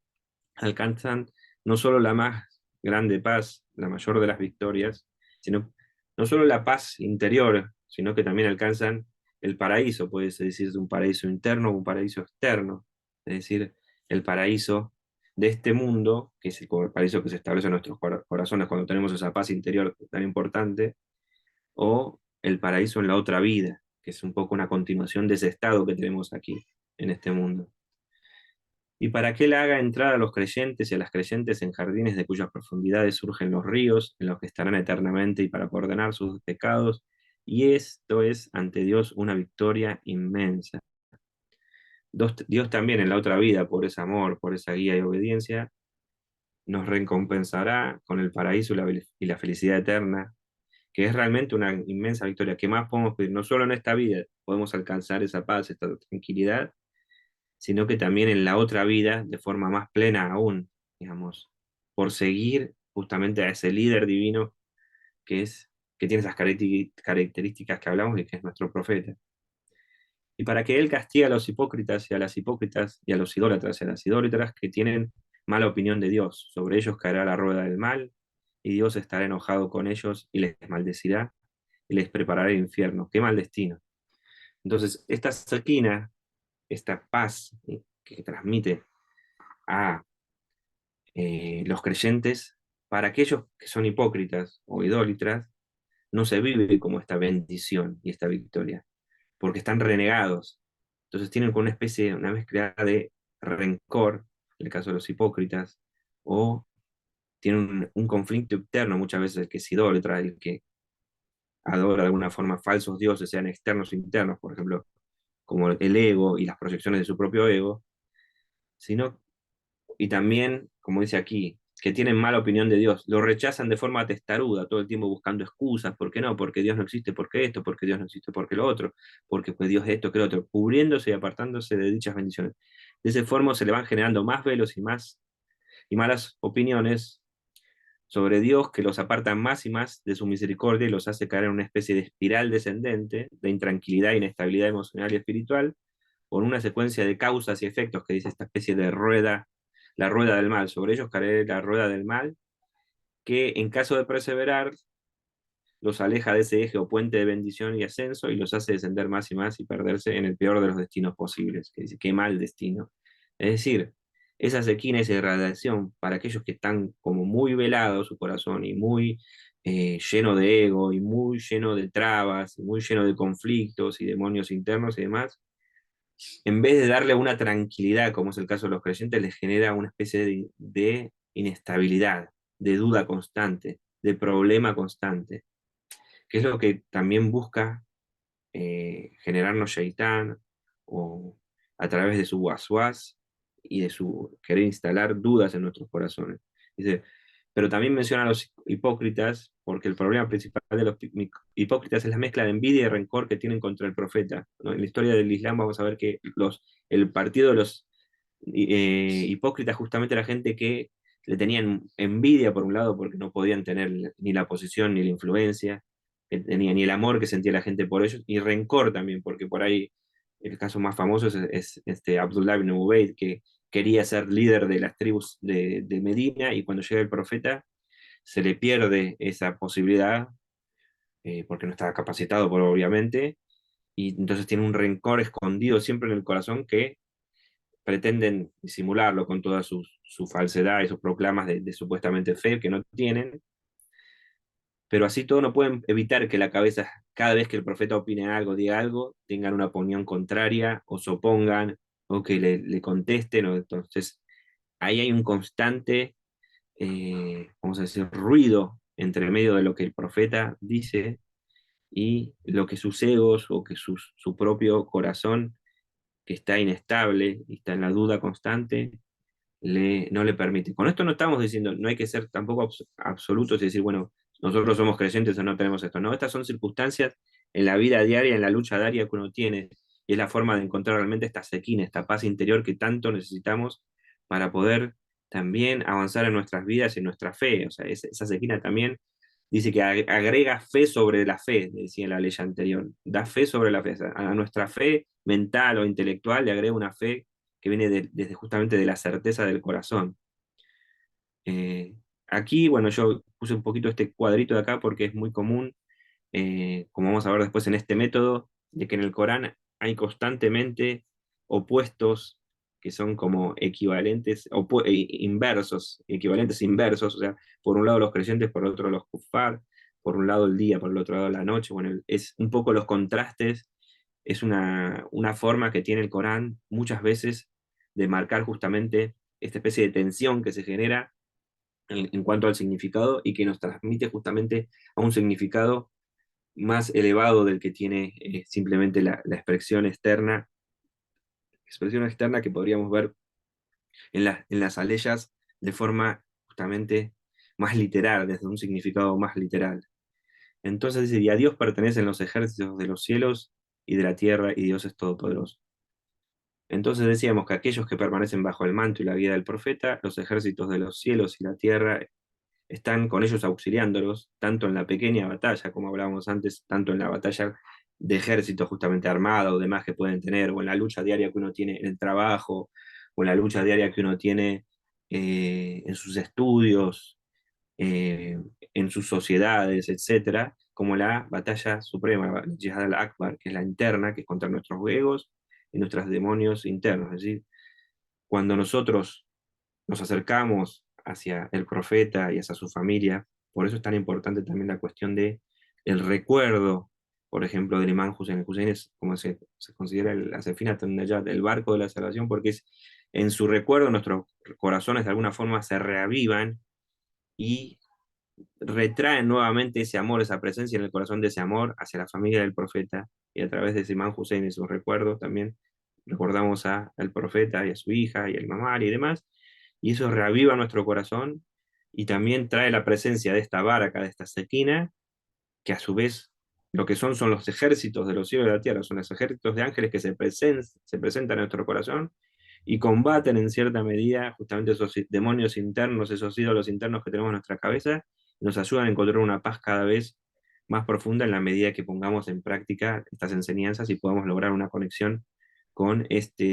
alcanzan no solo la más grande paz, la mayor de las victorias, sino no solo la paz interior, sino que también alcanzan el paraíso, puede decirse un paraíso interno o un paraíso externo, es decir, el paraíso de este mundo, que es el paraíso que se establece en nuestros corazones cuando tenemos esa paz interior tan importante, o el paraíso en la otra vida, que es un poco una continuación de ese estado que tenemos aquí, en este mundo. Y para que Él haga entrar a los creyentes y a las creyentes en jardines de cuyas profundidades surgen los ríos, en los que estarán eternamente y para perdonar sus pecados, y esto es ante Dios una victoria inmensa. Dios también en la otra vida, por ese amor, por esa guía y obediencia, nos recompensará con el paraíso y la felicidad eterna, que es realmente una inmensa victoria. ¿Qué más podemos pedir? No solo en esta vida podemos alcanzar esa paz, esta tranquilidad, sino que también en la otra vida, de forma más plena aún, digamos, por seguir justamente a ese líder divino que es, que tiene esas características que hablamos y que es nuestro profeta. Y para que Él castigue a los hipócritas y a las hipócritas y a los idólatras y a las idólatras que tienen mala opinión de Dios. Sobre ellos caerá la rueda del mal, y Dios estará enojado con ellos y les maldecirá y les preparará el infierno. ¡Qué mal destino! Entonces, esta sequina, esta paz que transmite a los creyentes, para aquellos que son hipócritas o idólatras, no se vive como esta bendición y esta victoria, porque están renegados. Entonces tienen como una especie, una mezcla de rencor, en el caso de los hipócritas, o tienen un conflicto interno muchas veces el que es idólatra, el que adora de alguna forma falsos dioses, sean externos o internos, por ejemplo, como el ego y las proyecciones de su propio ego, sino, y también, como dice aquí, que tienen mala opinión de Dios, lo rechazan de forma testaruda, todo el tiempo buscando excusas, ¿por qué no? Porque Dios no existe, porque esto, porque Dios no existe, porque lo otro, porque pues Dios es esto, que lo otro, cubriéndose y apartándose de dichas bendiciones. De esa forma se le van generando más velos y malas opiniones sobre Dios que los apartan más y más de su misericordia y los hace caer en una especie de espiral descendente de intranquilidad, inestabilidad emocional y espiritual, con una secuencia de causas y efectos que dice esta especie de rueda, la rueda del mal. Sobre ellos caerá la rueda del mal, que en caso de perseverar, los aleja de ese eje o puente de bendición y ascenso y los hace descender más y más y perderse en el peor de los destinos posibles, que dice, qué mal destino. Es decir, esa sequina, esa irradiación para aquellos que están como muy velados su corazón y muy lleno de ego y muy lleno de trabas y muy lleno de conflictos y demonios internos y demás, en vez de darle una tranquilidad, como es el caso de los creyentes, les genera una especie de inestabilidad, de duda constante, de problema constante, que es lo que también busca generarnos Shaitán, o a través de su waswas y de su querer instalar dudas en nuestros corazones. Dice, pero también menciona a los hipócritas, porque el problema principal de los hipócritas es la mezcla de envidia y rencor que tienen contra el profeta, ¿no? En la historia del Islam vamos a ver que el partido de los hipócritas justamente era gente que le tenían envidia por un lado porque no podían tener ni la posición ni la influencia que tenía, ni el amor que sentía la gente por ellos, y rencor también, porque por ahí el caso más famoso es este Abdullah ibn Ubayd, que quería ser líder de las tribus de Medina, y cuando llega el profeta se le pierde esa posibilidad, porque no estaba capacitado, obviamente, y entonces tiene un rencor escondido siempre en el corazón que pretenden disimularlo con toda su falsedad y sus proclamas de supuestamente fe que no tienen, pero así todo no pueden evitar que la cabeza, cada vez que el profeta opine algo, diga algo, tengan una opinión contraria o se opongan o que le contesten. Entonces, ahí hay un constante, vamos a decir, ruido entre medio de lo que el profeta dice y lo que sus egos o que su propio corazón, que está inestable y está en la duda constante, no le permite. Con esto no estamos diciendo, no hay que ser tampoco absolutos y decir, bueno, nosotros somos creyentes o no tenemos esto. No, estas son circunstancias en la vida diaria, en la lucha diaria que uno tiene, y es la forma de encontrar realmente esta sequina, esta paz interior que tanto necesitamos para poder también avanzar en nuestras vidas y en nuestra fe. O sea, esa sequina también dice que agrega fe sobre la fe, decía en la ley anterior, da fe sobre la fe. O sea, a nuestra fe mental o intelectual le agrega una fe que viene desde justamente de la certeza del corazón. Eh, Aquí, bueno, yo puse un poquito este cuadrito de acá porque es muy común, como vamos a ver después en este método, de que en el Corán hay constantemente opuestos que son como equivalentes, inversos, equivalentes inversos, o sea, por un lado los creyentes, por el otro los kufar, por un lado el día, por el otro lado la noche. Bueno, es un poco los contrastes, es una forma que tiene el Corán muchas veces de marcar justamente esta especie de tensión que se genera en cuanto al significado y que nos transmite justamente a un significado más elevado del que tiene simplemente la expresión externa que podríamos ver en las aleyas de forma justamente más literal, desde un significado más literal. Entonces dice, y a Dios pertenecen los ejércitos de los cielos y de la tierra, y Dios es todopoderoso. Entonces decíamos que aquellos que permanecen bajo el manto y la guía del profeta, los ejércitos de los cielos y la tierra están con ellos auxiliándolos, tanto en la pequeña batalla, como hablábamos antes, tanto en la batalla de ejército justamente armado o demás que pueden tener, o en la lucha diaria que uno tiene en el trabajo, o en la lucha diaria que uno tiene en sus estudios, eh, en sus sociedades, etcétera, como la batalla suprema, el Jihad al-Akbar, que es la interna, que es contra nuestros egos y nuestros demonios internos. Es decir, cuando nosotros nos acercamos hacia el profeta y hacia su familia, por eso es tan importante también la cuestión de el recuerdo, por ejemplo, del imán Hussein. El Hussein es como se considera la Sefina Najat, el barco de la salvación, porque es en su recuerdo nuestros corazones de alguna forma se reavivan y retraen nuevamente ese amor, esa presencia en el corazón de ese amor hacia la familia del profeta, y a través de ese imán Hussein y sus recuerdos también recordamos al profeta y a su hija y al mamá y demás, y eso reaviva nuestro corazón y también trae la presencia de esta barca, de esta sequina, que a su vez lo que son los ejércitos de los cielos y de la tierra, son los ejércitos de ángeles que se presentan en nuestro corazón y combaten en cierta medida justamente esos demonios internos, esos ídolos internos que tenemos en nuestra cabeza, y nos ayudan a encontrar una paz cada vez más profunda en la medida que pongamos en práctica estas enseñanzas y podamos lograr una conexión con esto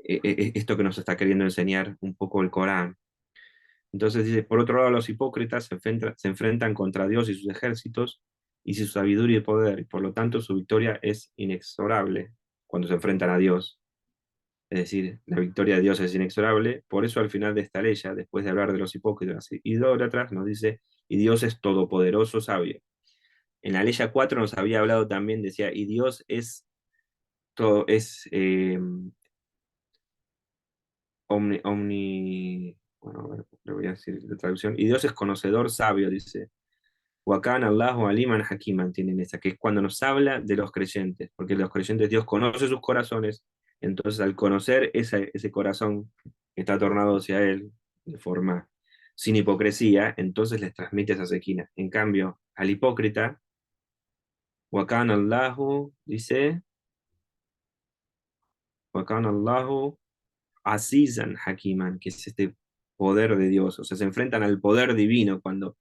que nos está queriendo enseñar un poco el Corán. Entonces dice, por otro lado, los hipócritas se enfrentan contra Dios y sus ejércitos y su sabiduría y poder, y por lo tanto su victoria es inexorable cuando se enfrentan a Dios. Es decir, la victoria de Dios es inexorable. Por eso al final de esta ley, después de hablar de los hipócritas y idólatras, nos dice, y Dios es todopoderoso, sabio. En la ley 4 nos había hablado también, decía, y Dios es todo, es bueno, a ver, le voy a decir la traducción, y Dios es conocedor, sabio, dice. Wakan Allahu Aliman Hakiman tienen esa, que es cuando nos habla de los creyentes, porque los creyentes Dios conoce sus corazones, entonces al conocer ese corazón que está tornado hacia Él de forma sin hipocresía, entonces les transmite esa sequina. En cambio, al hipócrita, Wakan Allahu dice, Wakan Allahu Azizan Hakiman, que es este poder de Dios, o sea, se enfrentan al poder divino cuando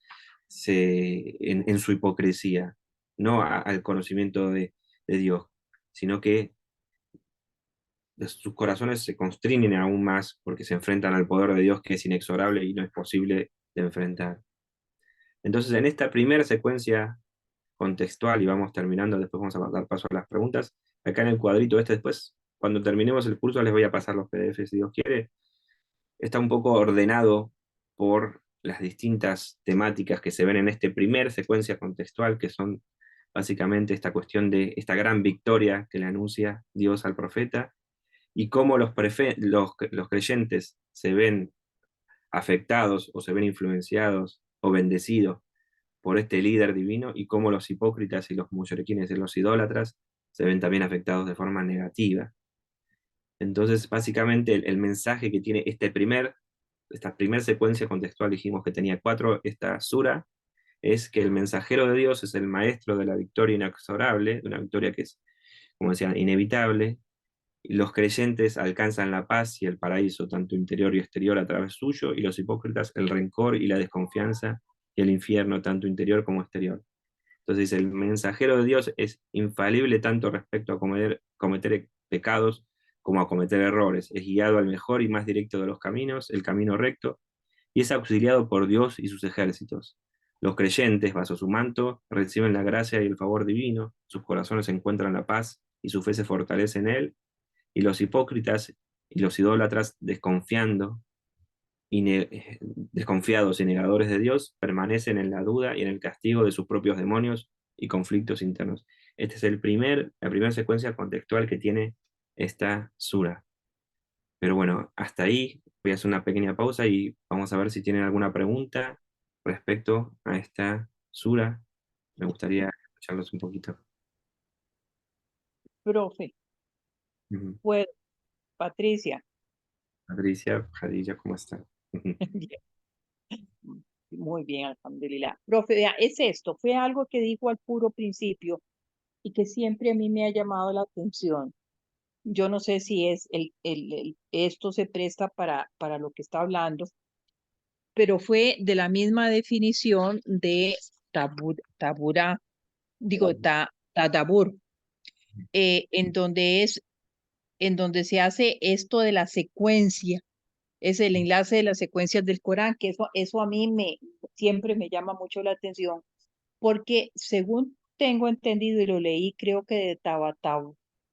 en su hipocresía, no al conocimiento de Dios, sino que sus corazones se constriñen aún más porque se enfrentan al poder de Dios que es inexorable y no es posible de enfrentar. Entonces, en esta primera secuencia contextual, y vamos terminando, después vamos a dar paso a las preguntas, acá en el cuadrito este después, cuando terminemos el curso les voy a pasar los PDFs si Dios quiere, está un poco ordenado por las distintas temáticas que se ven en esta primera secuencia contextual, que son básicamente esta cuestión de esta gran victoria que le anuncia Dios al profeta, y cómo los creyentes se ven afectados o se ven influenciados o bendecidos por este líder divino, y cómo los hipócritas y los mushriquines y los idólatras se ven también afectados de forma negativa. Entonces, básicamente, el mensaje que tiene esta primera secuencia contextual, dijimos que tenía cuatro, esta sura, es que el mensajero de Dios es el maestro de la victoria inexorable, de una victoria que es, como decía, inevitable, y los creyentes alcanzan la paz y el paraíso, tanto interior y exterior, a través suyo, y los hipócritas el rencor y la desconfianza y el infierno, tanto interior como exterior. Entonces, el mensajero de Dios es infalible tanto respecto a cometer pecados como a cometer errores. Es guiado al mejor y más directo de los caminos, el camino recto, y es auxiliado por Dios y sus ejércitos. Los creyentes, bajo su manto, reciben la gracia y el favor divino, sus corazones encuentran la paz y su fe se fortalece en él, y los hipócritas y los idólatras desconfiados y negadores de Dios permanecen en la duda y en el castigo de sus propios demonios y conflictos internos. Esta es la primera secuencia contextual que tiene esta sura. Pero bueno, hasta ahí voy a hacer una pequeña pausa y vamos a ver si tienen alguna pregunta respecto a esta sura. Me gustaría escucharlos un poquito. Profe, Ujú. pues, Patricia. Patricia, Jadilla, ¿cómo está? Ujú. Bien, muy bien, alhamdulillah. Profe, vea, es esto, fue algo que dijo al puro principio y que siempre a mí me ha llamado la atención. Yo no sé si es esto se presta para lo que está hablando, pero fue de la misma definición de taburá, digo, tadabur, en donde en donde se hace esto de la secuencia, es el enlace de las secuencias del Corán, que eso a mí siempre me llama mucho la atención, porque según tengo entendido y lo leí, creo que de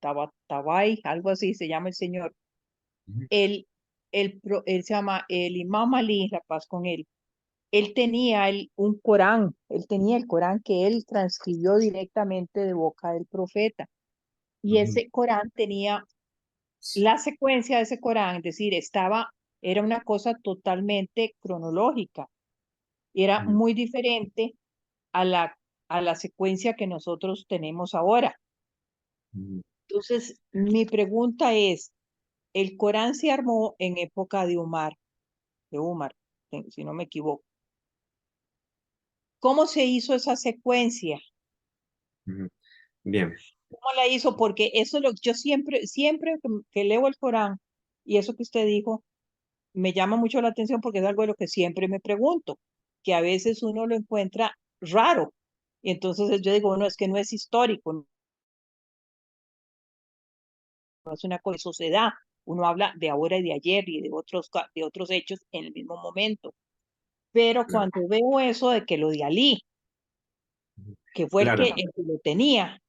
Tabatabai, algo así se llama el señor, Ujú. él se llama el Imam Ali, la paz con él tenía un Corán, él tenía el Corán que él transcribió directamente de boca del profeta. Y Ujú. ese Corán tenía la secuencia de ese Corán, es decir, era una cosa totalmente cronológica, era Ujú. muy diferente a a la secuencia que nosotros tenemos ahora. Ujú. Entonces, mi pregunta es, el Corán se armó en época de Umar, si no me equivoco. ¿Cómo se hizo esa secuencia? Ujú. Bien. ¿Cómo la hizo? Porque eso es lo yo siempre que leo el Corán y eso que usted dijo, me llama mucho la atención porque es algo de lo que siempre me pregunto, que a veces uno lo encuentra raro. Y entonces yo digo, no, es que no es histórico, no es una cosa, eso se da. Uno habla de ahora y de ayer y de otros hechos en el mismo momento. Pero Claro. cuando veo eso de que lo de Ali, Ujú. que fue Claro. el que lo tenía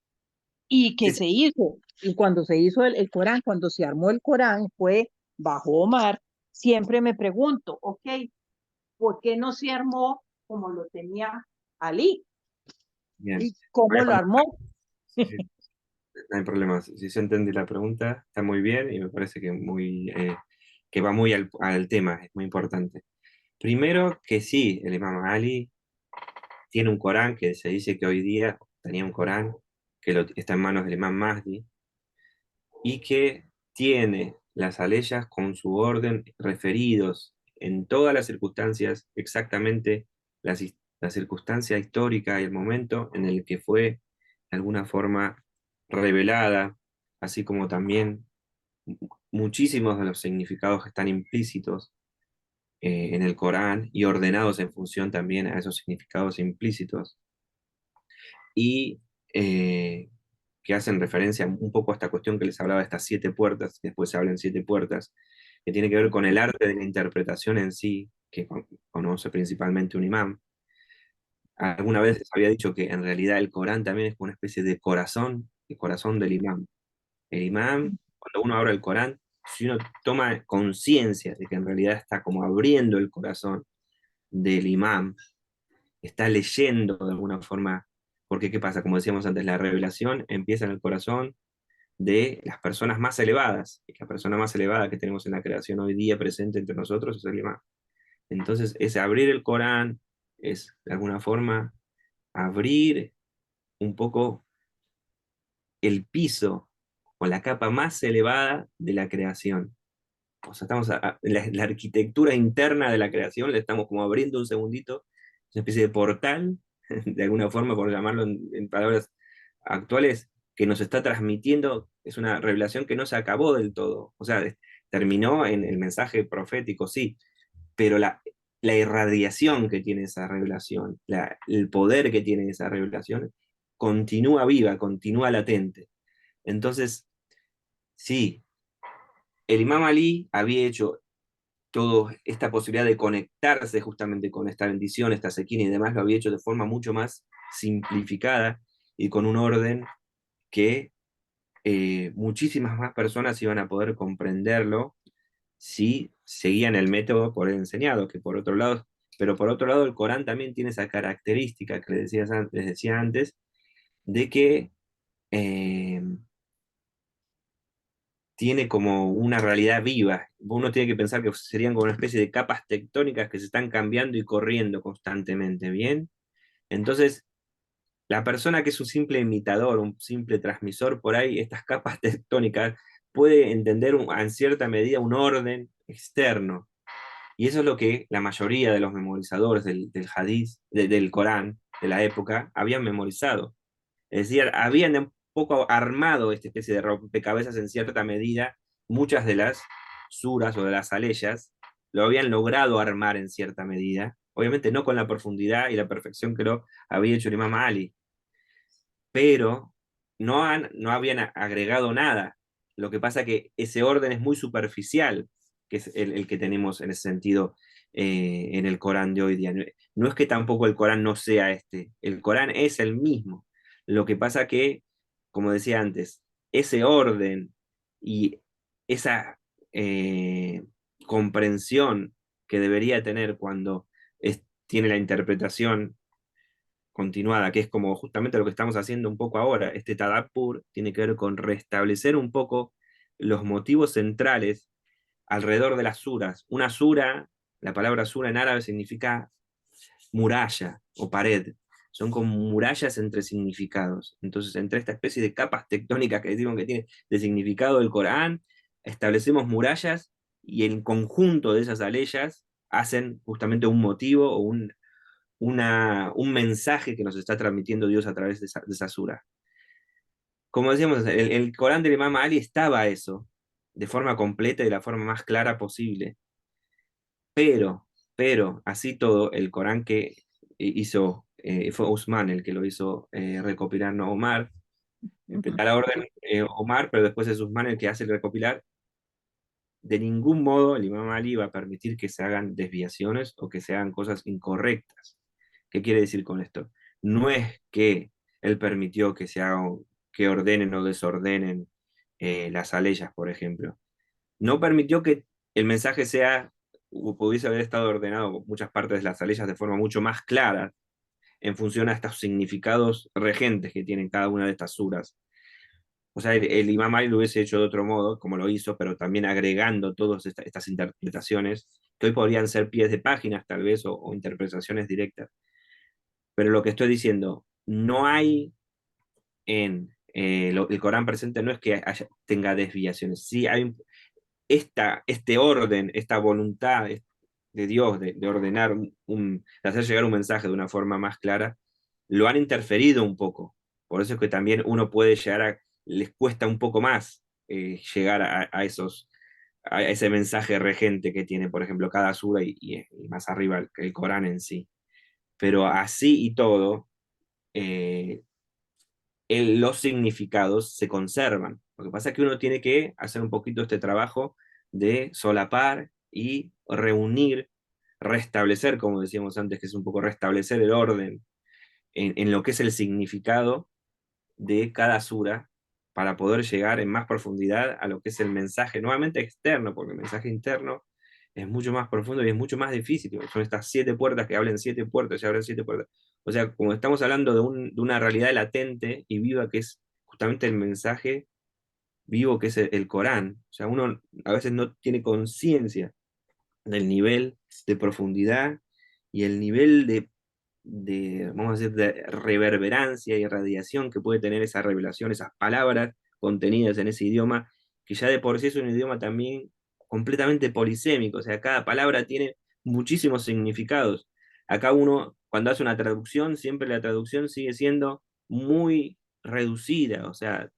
y Sí, que sí. se hizo, y cuando se hizo el Corán, cuando se armó el Corán, fue bajo Omar, siempre me pregunto, ok, ¿por qué no se armó como lo tenía Ali? Bien. ¿Y cómo lo armó? Sí, sí, no hay problema. Si yo entendí la pregunta, está muy bien y me parece que va muy al tema, es muy importante. Primero que sí, el Imam Ali tiene un Corán que se dice que hoy día tenía un Corán está en manos del Imam Mahdi y que tiene las aleyas con su orden referidos en todas las circunstancias, exactamente la circunstancia histórica y el momento en el que fue de alguna forma revelada, así como también muchísimos de los significados que están implícitos en el Corán y ordenados en función también a esos significados implícitos y que hacen referencia un poco a esta cuestión que les hablaba de estas 7 puertas, que después se hablan 7 puertas, que tiene que ver con el arte de la interpretación en sí, que conoce principalmente un imán. Alguna vez les había dicho que en realidad el Corán también es como una especie de corazón, el corazón del imán. El imán, cuando uno abre el Corán, si uno toma conciencia de que en realidad está como abriendo el corazón del imán, está leyendo de alguna forma, porque ¿qué pasa? Como decíamos antes, la revelación empieza en el corazón de las personas más elevadas, y la persona más elevada que tenemos en la creación hoy día presente entre nosotros es el imán. Entonces, es abrir el Corán, es de alguna forma abrir un poco el piso o la capa más elevada de la creación. O sea, estamos la arquitectura interna de la creación, le estamos como abriendo un segundito, una especie de portal, de alguna forma, por llamarlo en palabras actuales, que nos está transmitiendo, es una revelación que no se acabó del todo. O sea, terminó en el mensaje profético, sí, pero la irradiación que tiene esa revelación, el poder que tiene esa revelación, continúa viva, continúa latente. Entonces, sí, el Imam Ali había hecho toda esta posibilidad de conectarse justamente con esta bendición, esta sequía y demás, lo había hecho de forma mucho más simplificada y con un orden que muchísimas más personas iban a poder comprenderlo sí seguían el método por él enseñado, que por otro lado, pero por otro lado el Corán también tiene esa característica que les decía antes, de que eh, tiene como una realidad viva. Uno tiene que pensar que serían como una especie de capas tectónicas que se están cambiando y corriendo constantemente, ¿bien? Entonces, la persona que es un simple imitador, un simple transmisor por ahí, estas capas tectónicas, puede entender en cierta medida un orden externo. Y eso es lo que la mayoría de los memorizadores del hadith, del Corán de la época, habían memorizado. Es decir, habían un poco armado esta especie de rompecabezas en cierta medida, muchas de las suras o de las aleyas lo habían logrado armar en cierta medida, obviamente no con la profundidad y la perfección que lo había hecho el Imam Ali, pero no habían agregado nada. Lo que pasa es que ese orden es muy superficial, que es el que tenemos en ese sentido en el Corán de hoy día. No es que tampoco el Corán no sea el Corán es el mismo. Lo que pasa que, como decía antes, ese orden y esa eh, comprensión que debería tener cuando tiene la interpretación continuada, que es como justamente lo que estamos haciendo un poco ahora. Este Tadappur tiene que ver con restablecer un poco los motivos centrales alrededor de las suras. Una sura, la palabra sura en árabe significa muralla o pared. Son como murallas entre significados. Entonces, entre esta especie de capas tectónicas que decimos que tiene de significado el Corán, establecemos murallas y el conjunto de esas aleyas hacen justamente un motivo o un mensaje que nos está transmitiendo Dios a través de esa sura. Como decíamos, el Corán del Imam Ali estaba eso, de forma completa y de la forma más clara posible. Pero, así todo, el Corán que hizo, fue Usman el que lo hizo recopilar, no Omar. Da la orden Omar, pero después es Usman el que hace el recopilar. De ningún modo el Imam Ali va a permitir que se hagan desviaciones o que se hagan cosas incorrectas. ¿Qué quiere decir con esto? No es que él permitió que se hagan, que ordenen o desordenen las aleyas, por ejemplo. No permitió que el mensaje sea, o pudiese haber estado ordenado muchas partes de las aleyas de forma mucho más clara en función a estos significados regentes que tienen cada una de estas suras. O sea, el Imam Ali lo hubiese hecho de otro modo, como lo hizo, pero también agregando todas estas interpretaciones, que hoy podrían ser pies de páginas tal vez, o interpretaciones directas. Pero lo que estoy diciendo, no hay en el Corán presente, no es que tenga desviaciones, sí hay este orden, esta voluntad de Dios de ordenar, de hacer llegar un mensaje de una forma más clara, lo han interferido un poco. Por eso es que también uno puede llegar les cuesta un poco más llegar a ese mensaje regente que tiene, por ejemplo, cada sura y más arriba el Corán en sí. Pero así y todo, eh, los significados se conservan. Lo que pasa es que uno tiene que hacer un poquito este trabajo de solapar y reunir, restablecer, como decíamos antes, que es un poco restablecer el orden en lo que es el significado de cada sura para poder llegar en más profundidad a lo que es el mensaje, nuevamente externo, porque el mensaje interno es mucho más profundo y es mucho más difícil. Son estas 7 puertas que hablan 7 puertas y abren 7 puertas. O sea, como estamos hablando de una realidad latente y viva que es justamente el mensaje vivo que es el Corán. O sea, uno a veces no tiene conciencia del nivel de profundidad y el nivel vamos a decir, de reverberancia y radiación que puede tener esa revelación, esas palabras contenidas en ese idioma, que ya de por sí es un idioma también completamente polisémico, o sea, cada palabra tiene muchísimos significados. Acá uno, cuando hace una traducción, siempre la traducción sigue siendo muy reducida, o sea,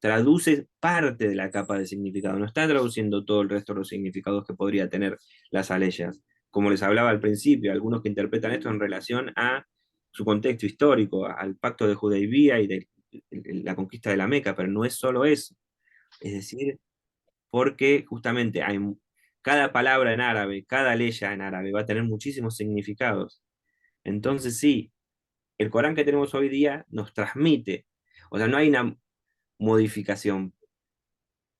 traduce parte de la capa de significado, no está traduciendo todo el resto de los significados que podría tener las aleyas. Como les hablaba al principio, algunos que interpretan esto en relación a su contexto histórico, al pacto de Hudaybiyah y de la conquista de la Meca, pero no es solo eso. Es decir, porque justamente cada palabra en árabe, cada leya en árabe va a tener muchísimos significados. Entonces sí, el Corán que tenemos hoy día nos transmite, o sea, no hay una modificación,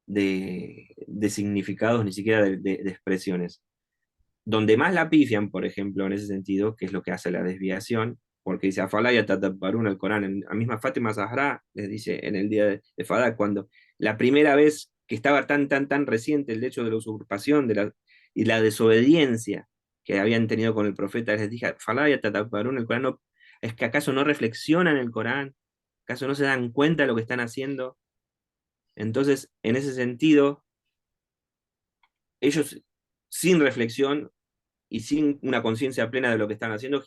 de significados, ni siquiera de expresiones. Donde más la pifian, por ejemplo, en ese sentido, que es lo que hace la desviación, porque dice Afalaya Tataparun el Corán, a misma Fátima Zahra les dice en el día de Fadá, cuando la primera vez que estaba tan reciente el hecho de la usurpación y la desobediencia que habían tenido con el profeta, les dije, Afalaya Tataparun el Corán, ¿es que acaso no reflexionan el Corán? ¿Acaso no se dan cuenta de lo que están haciendo? Entonces, en ese sentido, ellos sin reflexión y sin una conciencia plena de lo que están haciendo,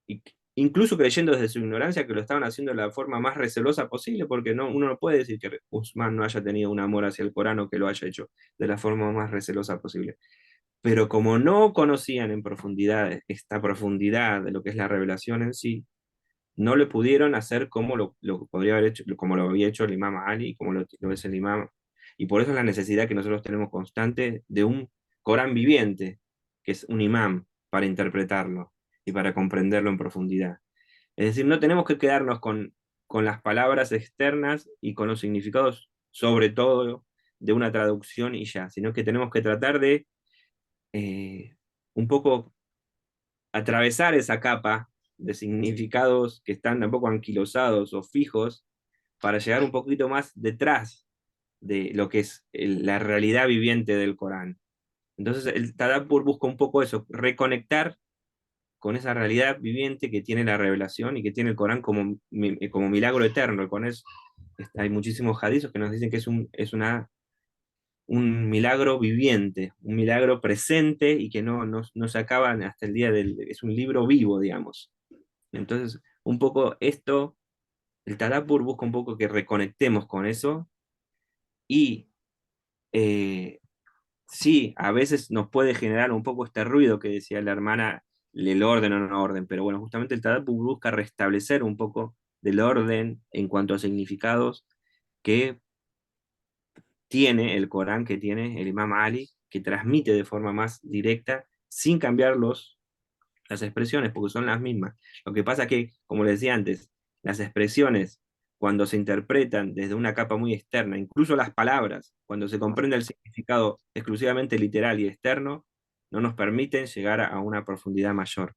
y incluso creyendo desde su ignorancia que lo estaban haciendo de la forma más recelosa posible, porque no, uno no puede decir que Usman no haya tenido un amor hacia el Corán o que lo haya hecho de la forma más recelosa posible. Pero como no conocían en profundidad esta profundidad de lo que es la revelación en sí, no le pudieron hacer como lo podría haber hecho, como lo había hecho el imam Ali, como lo es el imam. Y por eso es la necesidad que nosotros tenemos constante de un Corán viviente, que es un imam, para interpretarlo y para comprenderlo en profundidad. Es decir, no tenemos que quedarnos con las palabras externas y con los significados, sobre todo, de una traducción y ya, sino que tenemos que tratar de un poco atravesar esa capa de significados que están tampoco anquilosados o fijos para llegar un poquito más detrás de lo que es la realidad viviente del Corán. Entonces el Tadabbur busca un poco eso, reconectar con esa realidad viviente que tiene la revelación y que tiene el Corán como milagro eterno. Hay muchísimos hadithos que nos dicen que un milagro viviente, un milagro presente y que no se acaba hasta el día Es un libro vivo, digamos. Entonces, un poco esto, el Tadabbur busca un poco que reconectemos con eso y eh, sí, a veces nos puede generar un poco este ruido que decía la hermana, el orden o no orden, pero bueno, justamente el Tadabbur busca restablecer un poco del orden en cuanto a significados que tiene el Corán, que tiene el Imam Ali, que transmite de forma más directa, sin cambiar las expresiones, porque son las mismas. Lo que pasa que, como les decía antes, las expresiones, cuando se interpretan desde una capa muy externa, incluso las palabras, cuando se comprende el significado exclusivamente literal y externo, no nos permiten llegar a una profundidad mayor.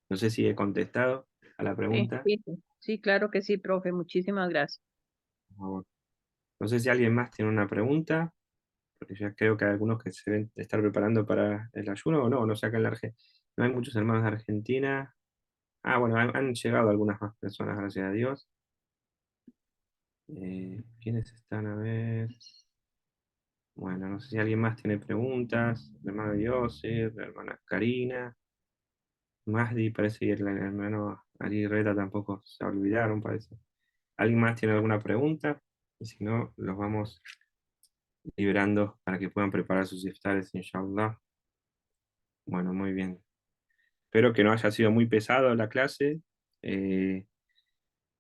No sé si he contestado a la Sí, pregunta. sí, sí, sí, claro que sí, profe. Muchísimas gracias. Por favor. No sé si alguien más tiene una pregunta, porque ya creo que hay algunos que se deben estar preparando para el ayuno o no, no sé acá en la Argentina. No hay muchos hermanos de Argentina. Ah, bueno, han llegado algunas más personas, gracias a Dios. ¿Quiénes están? A ver. Bueno, no sé si alguien más tiene preguntas. El hermano Yosef, la hermana Karina. Mahdi, parece que el hermano Ari Reta tampoco se olvidaron, parece. ¿Alguien más tiene alguna pregunta? Y si no, los vamos liberando para que puedan preparar sus iftares, inshallah. Bueno, muy bien. Espero que no haya sido muy pesado la clase. Eh,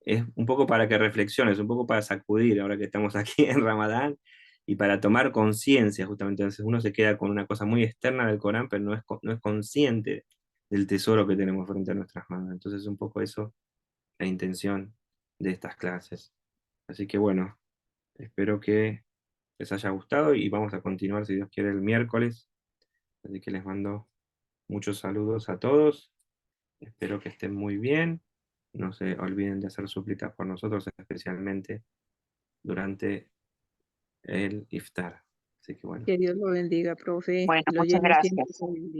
es un poco para que reflexiones, un poco para sacudir ahora que estamos aquí en Ramadán y para tomar conciencia, justamente. Entonces uno se queda con una cosa muy externa del Corán, pero no es consciente del tesoro que tenemos frente a nuestras manos. Entonces un poco eso la intención de estas clases. Así que bueno, espero que les haya gustado y vamos a continuar, si Dios quiere, el miércoles. Así que les mando muchos saludos a todos. Espero que estén muy bien. No se olviden de hacer súplicas por nosotros, especialmente durante el iftar. Así que bueno. Que Dios lo bendiga, profe. Bueno, Lo muchas llene siempre gracias. de sabiduría.